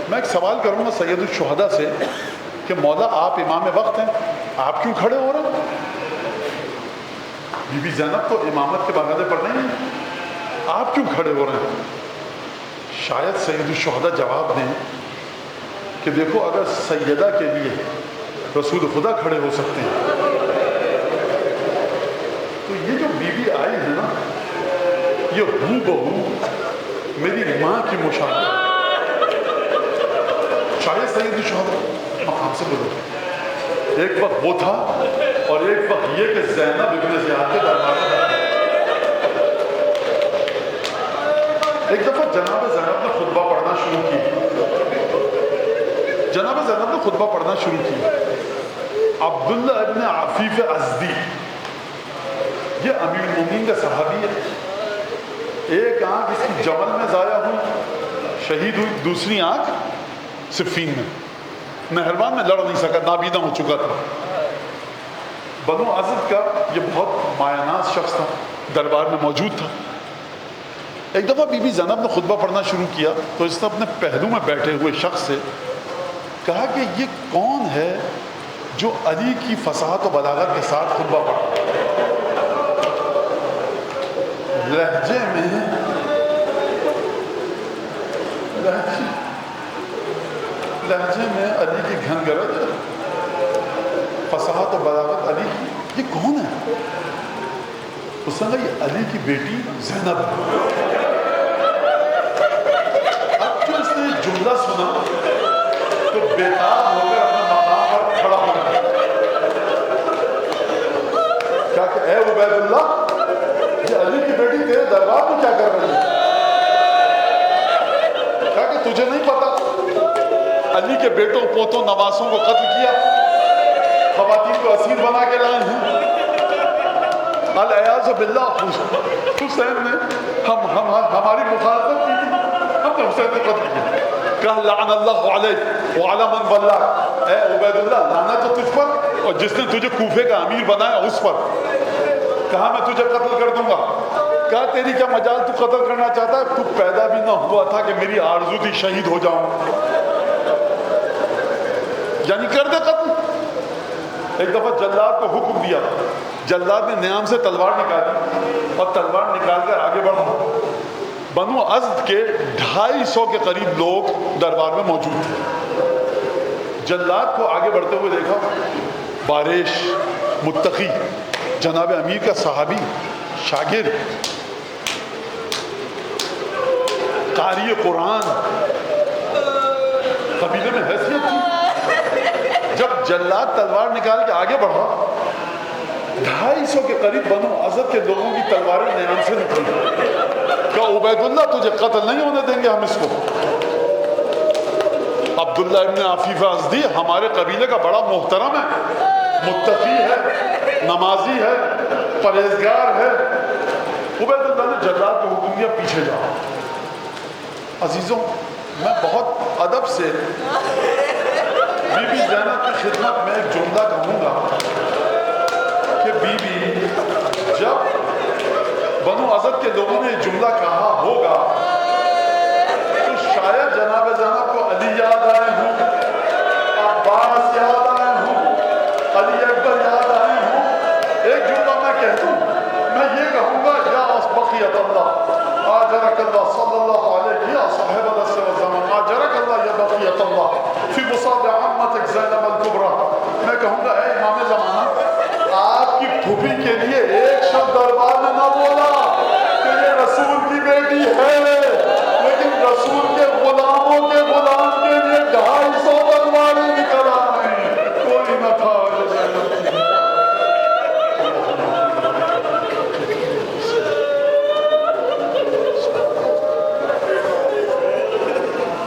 میں ایک سوال کروں گا سید الشہداء سے کہ مولا آپ امام وقت ہیں، آپ کیوں کھڑے ہو رہے ہیں؟ بی بی زینب تو امامت کے بغانے پر نہیں ہیں، آپ کیوں کھڑے ہو رہے ہیں؟ شاید سید الشہداء جواب دیں کہ دیکھو اگر سیدہ کے لیے رسول خدا کھڑے ہو سکتے ہیں تو یہ جو بی بی آئی ہے نا، یہ ہو بہو میری ماں کی مشابہ ہے۔ شاید سید الشہداء مقام سے بولو، ایک وقت وہ تھا اور ایک وقت یہ کہ زینب ابن زیاد کے دربار میں۔ ایک دفعہ جناب زینب نے خطبہ پڑھنا شروع کی، جناب زینب نے خطبہ پڑھنا شروع کی۔ عبداللہ ابن عفیف ازدی، یہ امیر المومنین کا صحابی ہے، ایک آنکھ اس کی جمل میں ضائع ہوئی، شہید ہوئی، دوسری آنکھ صفین میں، نہروان میں لڑ نہیں سکا، نابینا ہو چکا تھا۔ بنو اسد کا یہ بہت مایہ شخص تھا، دربار میں موجود تھا۔ ایک دفعہ بی بی زینب نے خطبہ پڑھنا شروع کیا تو اس نے اپنے پہلو میں بیٹھے ہوئے شخص سے کہا کہ یہ کون ہے جو علی کی فصاحت و بلاغت کے ساتھ خطبہ پڑھا؟ لہجے میں علی کی گھن گرج، فصاحت و بلاغت علی کی، یہ کون ہے؟ اس نے کہا یہ علی کی بیٹی زینب ہے۔ جملہ سنا تو بےتاب ہو کر اپنے مقام پر کھڑا ہو گیا. کیا کہ اے عبید اللہ، یہ علی کی بیٹی تیرے دربار میں کیا کر رہی ہے؟ کیا کہ تجھے نہیں پتا علی کے بیٹوں پوتوں نواسوں کو قتل کیا، خواتین کو اسیر بنا کے لائے ہیں. الیاذ باللہ، حسین نے ہماری مخالفت کی تھی، ہم نے حسین کو قتل کیا. کہا لعن اللہ علیک وعلی من بلغ، اے عبید اللہ لعنت تو تجھ پر اور جس نے تجھے کوفے کا امیر بنایا اس پر. کہا میں تجھے قتل کر دوں گا. کہا تیری کیا مجال، تو قتل کرنا چاہتا ہے؟ تو پیدا بھی نہ ہوا تھا کہ میری آرزو تھی شہید ہو جاؤں. یعنی کر دے قتل. ایک دفعہ جلاد کو حکم دیا، جلاد نے نیام سے تلوار نکالی اور تلوار نکال کر آگے بڑھا. بنو ازد کے 250 کے قریب لوگ دربار میں موجود تھے. جلاد کو آگے بڑھتے ہوئے دیکھا، بارش متقی جناب امیر کا صحابی شاگرد قاری قرآن، قبیلے میں حیثیت تھی. جب جلاد تلوار نکال کے آگے بڑھا، 250 کے قریب بنو ازد کے لوگوں کی تلواریں نیام سے نکلی. کہ عبید اللہ تجھے قتل نہیں ہونے دیں گے ہم اس کو. عبداللہ ابن عفیفہ ازدی ہمارے قبیلے کا بڑا محترم ہے، متقی ہے، نمازی ہے، پرہیزگار ہے. عبید اللہ نے جلاد کو حکم دیا پیچھے جاؤ. عزیزوں، میں بہت ادب سے بی بی زینب کی خدمت میں ایک جملہ کہوں گا کہ بی بی جب بنو ازد کے لوگوں نے یہ جملہ کہا ہوگا تو شاید جناب زینب کو علی یاد آئے ہوں